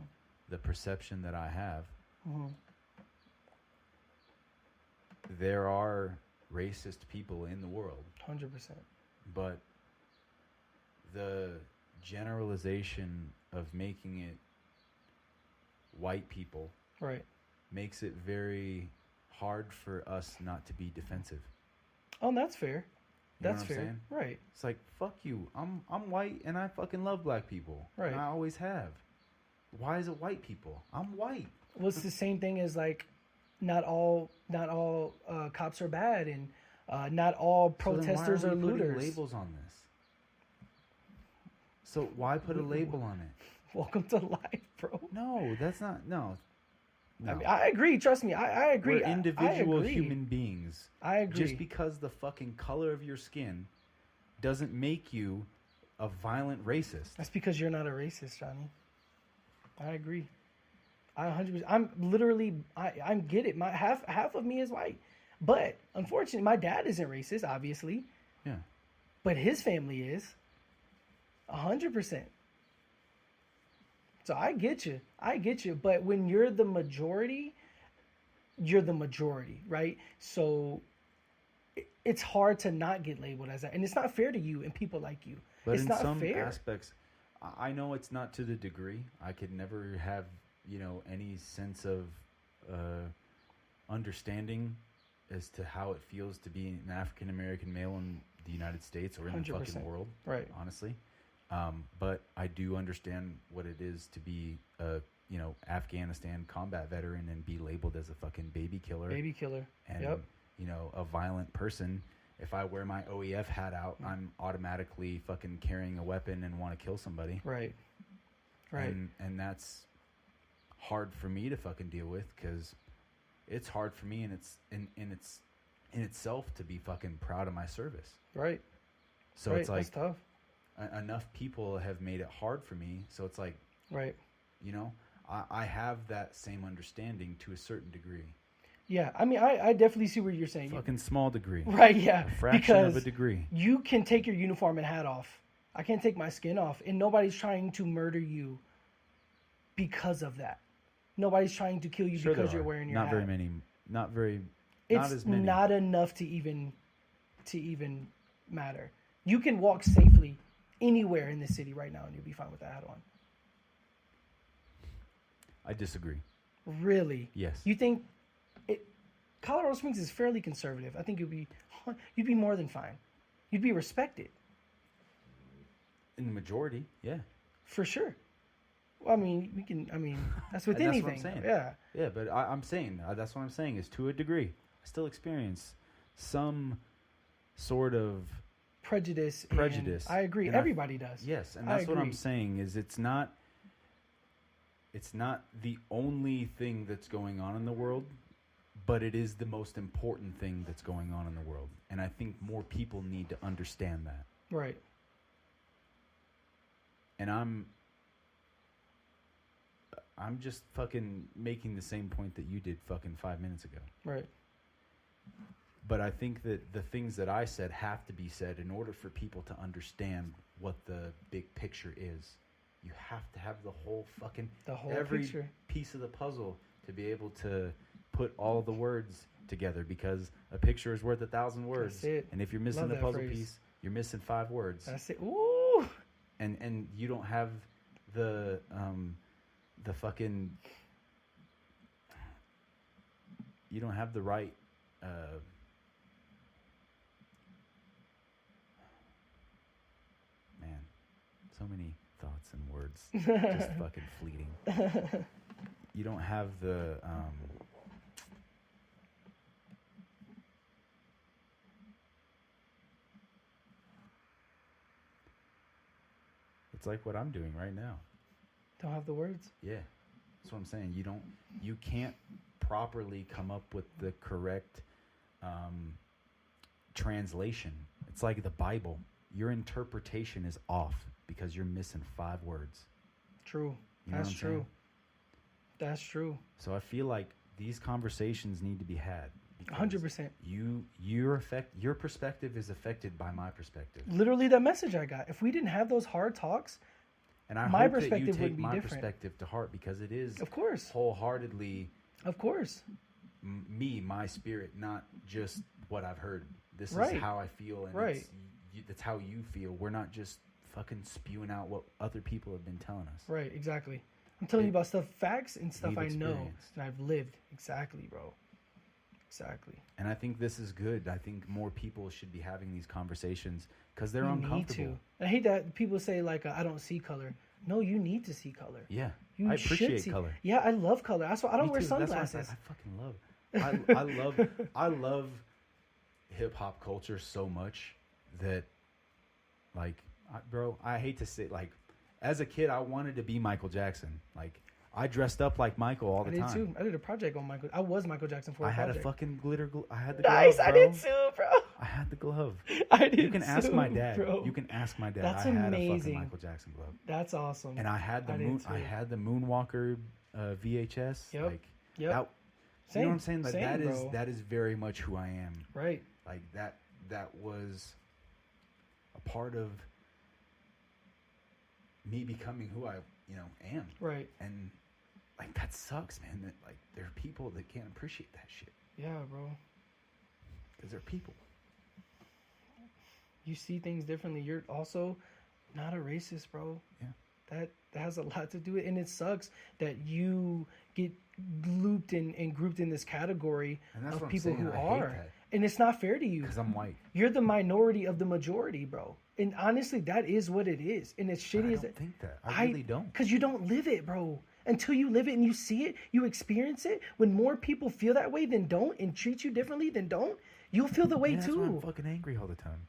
the perception that I have, there are racist people in the world. 100%. But the generalization of making it white people makes it very hard for us not to be defensive. Oh, that's fair. That's fair. Saying? Right. It's like, fuck you. I'm white and I fucking love black people. Right. And I always have. Why is it white people? I'm white. Well, it's the same thing as like, not all cops are bad, and not all protesters are looters. Putting labels on this. So why put a label on it? Welcome to life, bro. No, that's not. No. I mean, I agree. Trust me, I agree. We're individual I agree. human beings. I agree. Just because the fucking color of your skin doesn't make you a violent racist. That's because you're not a racist, Johnny. I agree. I 100%. I'm literally. I get it. My half of me is white, but unfortunately, my dad isn't racist. Obviously. Yeah. But his family is. 100%. So I get you. But when you're the majority, right? So it's hard to not get labeled as that. And it's not fair to you and people like you. But it's in not some fair. aspects, I know it's not to the degree. I could never have, any sense of understanding as to how it feels to be an African American male in the United States or in the 100%. fucking world. Right. Honestly. But I do understand what it is to be a, Afghanistan combat veteran and be labeled as a fucking baby killer. Baby killer. And, Yep. A violent person. If I wear my OEF hat out, I'm automatically fucking carrying a weapon and want to kill somebody. Right. Right. And that's hard for me to fucking deal with, because it's hard for me in itself to be fucking proud of my service. Right. So right. it's like That's tough. Enough people have made it hard for me. So it's like, right. I have that same understanding to a certain degree. Yeah, I mean, I definitely see what you're saying. Fucking small degree. Right, yeah. A fraction because of a degree. You can take your uniform and hat off. I can't take my skin off. And nobody's trying to murder you because of that. Nobody's trying to kill you because you're wearing your hat. Not very many. Not It's as many. not enough to even matter. You can walk safely anywhere in the city right now and you'll be fine with that hat on. I disagree. Really? Yes. You think Colorado Springs is fairly conservative? I think you'd be more than fine. You'd be respected. In the majority, yeah. For sure. Well, that's with anything. What I'm saying. Yeah. Yeah, but I'm saying, that's what I'm saying, is to a degree. I still experience some sort of prejudice. I agree. And everybody does. Yes, and that's what I'm saying, is it's not the only thing that's going on in the world, but it is the most important thing that's going on in the world. And I think more people need to understand that. Right. And I'm just fucking making the same point that you did fucking 5 minutes ago. Right. But I think that the things that I said have to be said in order for people to understand what the big picture is. You have to have the whole every picture. Piece of the puzzle to be able to put all the words together, because a picture is worth 1,000 words. That's it. And if you're missing the puzzle piece, you're missing 5 words. That's it. Ooh. And you don't have the fucking, you don't have the right man, so many thoughts and words just fucking fleeting. You don't have the it's like what I'm doing right now. Don't have the words? Yeah. That's what I'm saying. You can't properly come up with the correct translation. It's like the Bible. Your interpretation is off because you're missing 5 words. True. You know That's what I'm true. saying? That's true. So I feel like these conversations need to be had. 100%. Your perspective is affected by my perspective. Literally, that message I got. If we didn't have those hard talks, and I my hope perspective that you would take be my different. perspective to heart, because it is, of course, wholeheartedly, of course, my spirit, not just what I've heard. This right. is how I feel, and right. That's how you feel. We're not just fucking spewing out what other people have been telling us. Right, exactly. I'm telling you about facts and stuff I know and I've lived. Exactly, bro. Exactly. And I think this is good. I think more people should be having these conversations because they're uncomfortable. Need to. I hate that people say, like, I don't see color. No, you need to see color. Yeah. You I appreciate see color. Yeah, I love color. That's why I don't Me wear too. sunglasses. I fucking love. I love hip hop culture so much that, like, bro, I hate to say, like, as a kid, I wanted to be Michael Jackson. Like, I dressed up like Michael all the time. I did too. I did a project on Michael. I was Michael Jackson for a project. I had a fucking glitter. I had the nice. glove, I did too, bro. I had the glove. I did. You can ask my dad. Bro. You can ask my dad. That's I had amazing. a fucking Michael Jackson glove. That's awesome. And I had the I had the Moonwalker VHS. Yep. Like, yep. That, Same. You know what I'm saying? Like, Same, that is very much who I am. Right. Like that was a part of me becoming who I am. Right. And like, that sucks, man. That, like, there are people that can't appreciate that shit. Yeah, bro. Because they're people. You see things differently. You're also not a racist, bro. Yeah. That has a lot to do with it, and it sucks that you get looped and grouped in this category And that's of what I'm people saying, who I hate are. that. And it's not fair to you. Because I'm white. You're the minority of the majority, bro. And honestly, that is what it is. And as shitty I as don't it, think that. I really don't. Because you don't live it, bro. Until you live it and you see it, you experience it. When more people feel that way than don't, and treat you differently than don't, you'll feel the way That's why I'm too. fucking angry all the time.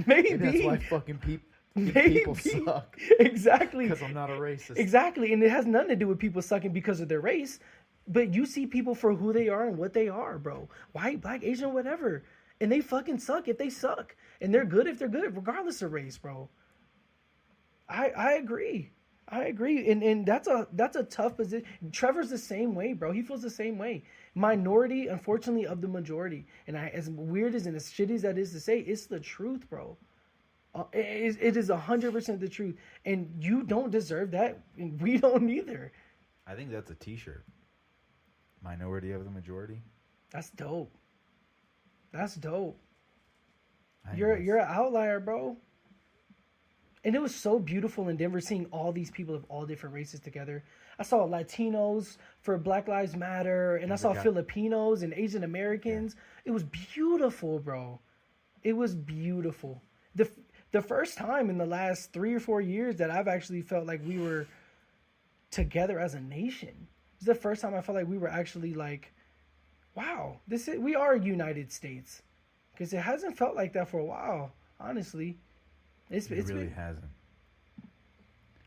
Maybe. And that's why fucking people Maybe. suck. Exactly. Because I'm not a racist. Exactly. And it has nothing to do with people sucking because of their race. But you see people for who they are and what they are, bro. White, black, Asian, whatever. And they fucking suck if they suck. And they're good if they're good, regardless of race, bro. I agree. I agree. And that's a tough position. Trevor's the same way, bro. He feels the same way. Minority, unfortunately, of the majority. And as weird as and as shitty as that is to say, it's the truth, bro. It is 100% the truth. And you don't deserve that. And we don't either. I think that's a t-shirt. Minority of the majority. That's dope. That's dope. I think You're that's- an outlier, bro. And it was so beautiful in Denver seeing all these people of all different races together. I saw Latinos for Black Lives Matter, and I saw Filipinos and Asian Americans. Yeah. It was beautiful, bro. It was beautiful. The first time in the last 3 or 4 years that I've actually felt like we were together as a nation. It's the first time I felt like we were actually like, wow, we are United States. Because it hasn't felt like that for a while, honestly. It really hasn't.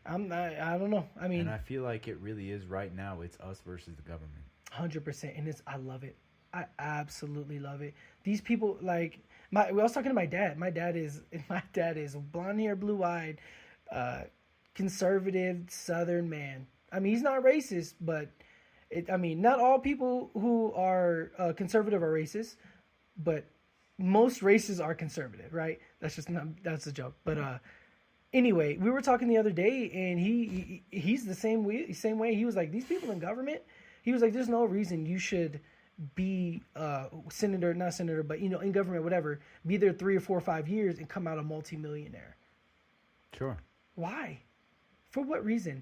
I don't know. I mean, and I feel like it really is right now. It's us versus the government. 100%, and I love it. I absolutely love it. These people, like I was talking to my dad. My dad is blonde hair, blue eyed, conservative Southern man. I mean, he's not racist, but not all people who are conservative are racist, but most races are conservative, right? That's a joke. But anyway, we were talking the other day, and he's the same way. He was like, these people in government. He was like, there's no reason you should be not senator, but in government, whatever. Be there 3 or 4 or 5 years and come out a multimillionaire. Sure. Why? For what reason?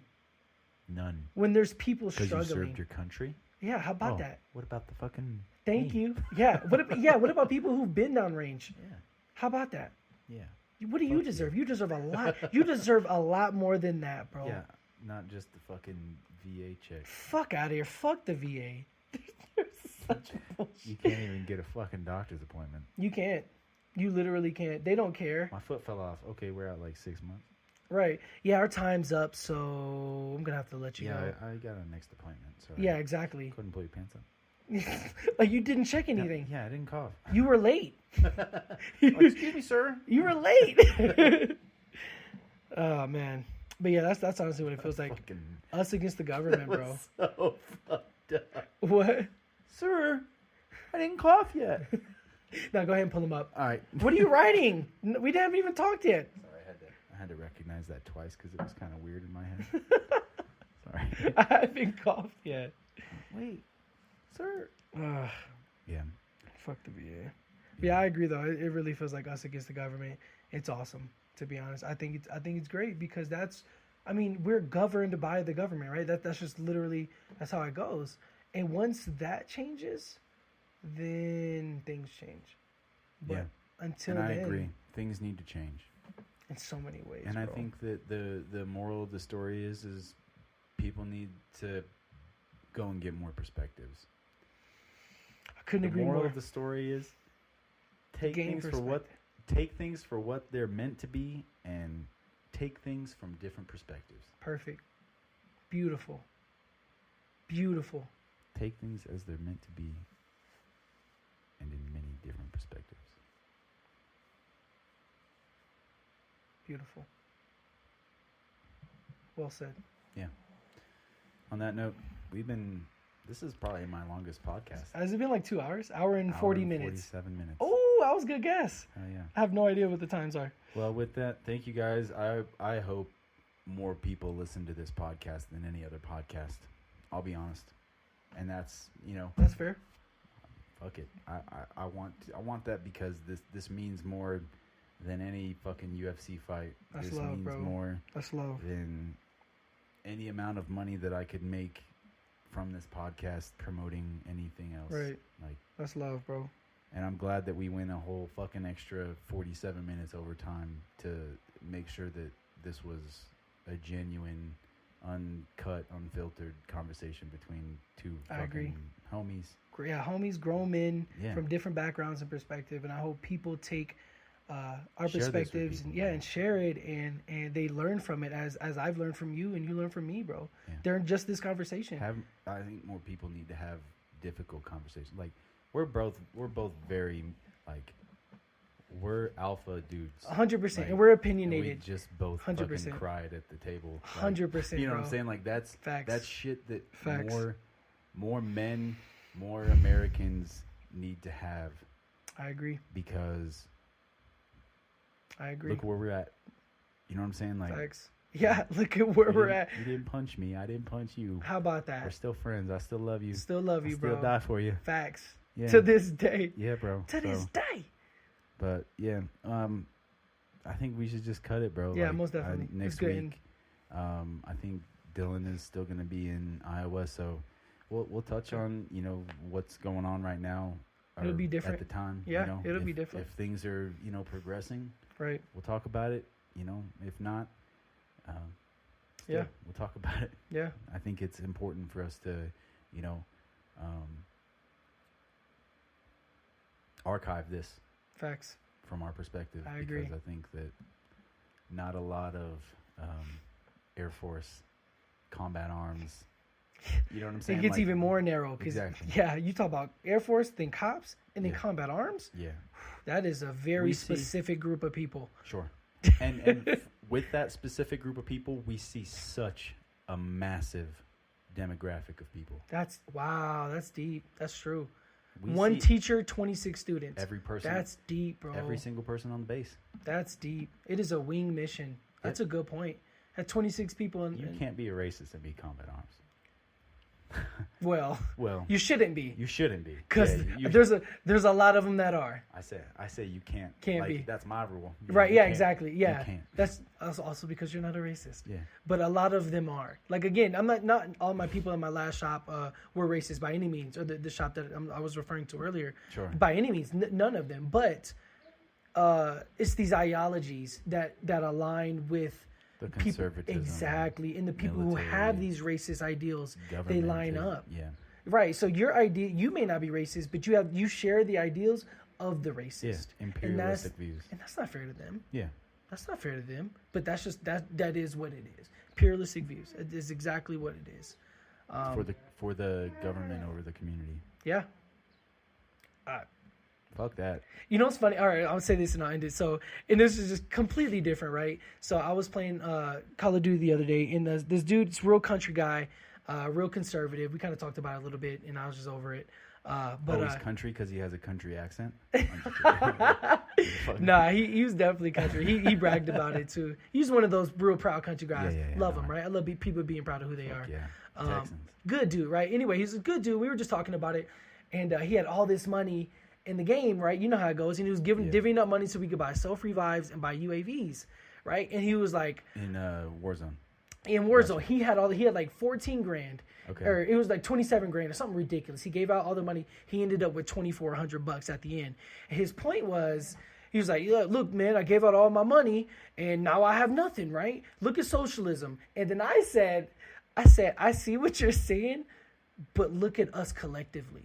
None. When there's people struggling. Because you served your country. Yeah. How about that? What about the fucking? Thank you. Yeah. What about people who've been downrange? Yeah. How about that? Yeah. What do you deserve? You deserve a lot. You deserve a lot more than that, bro. Yeah. Not just the fucking VA check. Fuck out of here. Fuck the VA. Such bullshit. You can't even get a fucking doctor's appointment. You can't. You literally can't. They don't care. My foot fell off. Okay, we're at like 6 months. Right. Yeah, our time's up, so I'm gonna have to let you go. Yeah, I got a next appointment. So yeah, exactly. Couldn't pull your pants up. Like you didn't check anything. Yeah, I didn't cough. You were late. Excuse me, sir. You were late. Oh man. But yeah, that's honestly what it feels like. Us against the government, bro. So fucked up. What? Sir, I didn't cough yet. Now go ahead and pull them up. All right. What are you writing? We haven't even talked yet. Sorry, I had to recognize that twice because it was kind of weird in my head. Sorry. I haven't coughed yet. Wait, sir. Yeah. Fuck the VA. Yeah, I agree though. It really feels like us against the government. It's awesome, to be honest. I think it's great because we're governed by the government, right? That's just literally that's how it goes. And once that changes, then things change. But yeah. until and I then, agree. Things need to change in so many ways. And bro. I think that the moral of the story is people need to go and get more perspectives. I couldn't agree more. The moral of the story is take things for what they're meant to be and take things from different perspectives. Perfect. Beautiful. Beautiful. Take things as they're meant to be and in many different perspectives. Beautiful. Well said. Yeah. On that note, this is probably my longest podcast. Has it been like 2 hours? Hour and 40 minutes. 47 minutes. Oh, that was a good guess. Oh, yeah. I have no idea what the times are. Well, with that, thank you guys. I hope more people listen to this podcast than any other podcast. I'll be honest. And that's, That's fair. Fuck it. I want that because this means more than any fucking UFC fight. That's this love, means bro. more That's love. than any amount of money that I could make from this podcast promoting anything else. Right. Like, that's love, bro. and I'm glad that we went a whole fucking extra 47 minutes over time to make sure that this was a genuine, uncut, unfiltered conversation between two I agree. fucking homies. Yeah, homies, grown men Yeah. from different backgrounds and perspective, and I hope people take our Share this with perspectives people, and man. share it, and they learn from it as I've learned from you and you learn from me, bro. Yeah. During just this conversation. I think more people need to have difficult conversations. Like, we're both very, like, we're alpha dudes. 100%, Like, and we're and opinionated. we just both 100%. fucking cried at the table. Like, 100%, you know what bro. I'm saying? Like, that's Facts. shit that Facts. more men, more Americans need to have, I agree. because I agree. look where we're at. You know what I'm saying? Like, Facts. Yeah, look at where you we're didn't- at. You didn't punch me. I didn't punch you. How about We're that? still friends. I still love you. Still love you, I still bro. die for you. Facts. Yeah. To this day. Yeah, bro. To this day. But yeah, I think we should just cut it, bro. Yeah, most definitely. It's Next good. week, I think Dylan is still gonna be in Iowa, so we'll touch on what's going on right now. It'll or be different. at the time. Yeah, it'll if, be different. If things are progressing, Right. we'll talk about it. If not, still, Yeah. we'll talk about it. Yeah. I think it's important for us to, archive this Facts. from our perspective. I agree. Because I think that not a lot of Air Force combat arms. You know what I'm saying? It gets Like, even more narrow. 'Cause, Exactly. Yeah, you talk about Air Force, then cops, and then Yeah. combat arms. Yeah, That is a very We see- specific group of people. sure. And with that specific group of people, we see such a massive demographic of people. That's deep. That's true. We One see teacher, 26 students. every person, That's deep, bro. every single person on the base. That's deep. It is a wing mission. That's a good point. At 26 people, You can't be a racist and be combat arms. well, Well, you shouldn't be, you shouldn't be, because Yeah, there's a lot of them that are. I say you can't. Can't like, be. That's my rule. Right? You Yeah, can't. exactly. Yeah, You can't. that's also because you're not a racist. Yeah. But a lot of them are. Like, again, I'm not all my people in my last shop were racist by any means, or the shop that I was referring to earlier. Sure. By any means, none of them. But it's these ideologies that align with The people, conservatism. exactly, and the people who military, have these racist ideals, they government, line up. Yeah. Right. So your idea, you may not be racist, but you share the ideals of the racist. Yeah. And Imperialistic views. and that's not fair to them. Yeah. That's not fair to them. But that's just that is what it is. Imperialistic views. It is exactly what it is. For the government over the community. Yeah. Fuck that. You know what's funny? All right, I'll say this and I'll end it. So, and this is just completely different, right? So I was playing Call of Duty the other day, and this dude, it's a real country guy, real conservative. We kind of talked about it a little bit, and I was just over it. But He's country because he has a country accent. I'm just kidding. nah, he was definitely country. He bragged about it too. He's one of those real proud country guys. Yeah, Love no. him, right? I love people being proud of who they are. Yeah. Texans. Good dude, right? Anyway, he's a good dude. We were just talking about it, and he had all this money in the game, right? You know how it goes. And he was divvying up money so we could buy self revives and buy UAVs, right? And he was like, In Warzone. in Warzone, he had like 14 grand. Okay. Or it was like 27 grand or something ridiculous. He gave out all the money. He ended up with $2,400 at the end. And his point was, he was like, look, man, I gave out all my money and now I have nothing, right? Look at socialism. And then I said, I see what you're saying, but look at us collectively.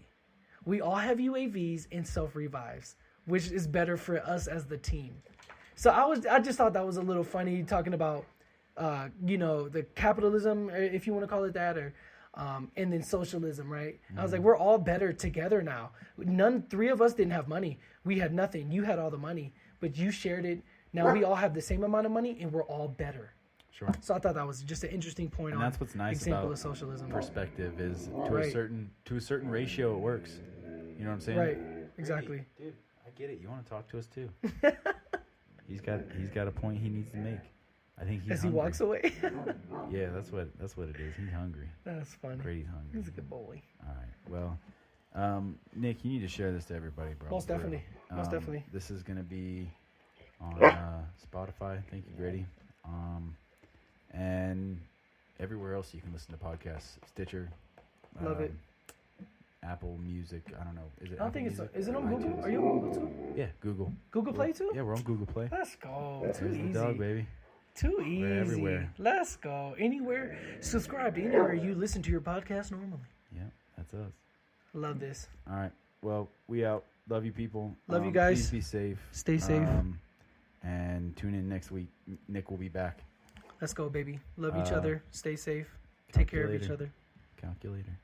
We all have UAVs and self-revives, which is better for us as the team. So I just thought that was a little funny talking about, the capitalism, if you want to call it that, or and then socialism, right? I was like, we're all better together now. Three of us didn't have money. We had nothing. You had all the money, but you shared it. Now we all have the same amount of money, and we're all better. Sure. So I thought that was just an interesting point. And on that's what's nice example about of socialism. perspective is to Right. a certain ratio it works. You know what I'm saying? Right. Exactly. Hey, dude, I get it. You want to talk to us too? He's got a point he needs to make. I think he's As hungry. he walks away. Yeah, that's what it is. He's hungry. That's funny. Brady's hungry. He's a good boy. All right. Well, Nick, you need to share this to everybody, bro. Most for real. definitely. Most definitely. This is gonna be on Spotify. Thank you, Grady. And everywhere else you can listen to podcasts. Stitcher. Love it. Apple Music. I don't know. Is it? I don't Apple think it's. Music? Is it on Google? iTunes? Are you on Google too? Yeah, Google. Google Play too? Yeah, we're on Google Play. Let's go. Too There's easy. the dog, baby. Too easy. We're everywhere. Let's go. Anywhere. Subscribe to anywhere you listen to your podcast normally. Yeah, that's us. Love this. All right. Well, we out. Love you, people. Love you guys. Please be safe. Stay safe. And tune in next week. Nick will be back. Let's go, baby. Love each other. Stay safe. Take care of each Calculator. other. Calculator.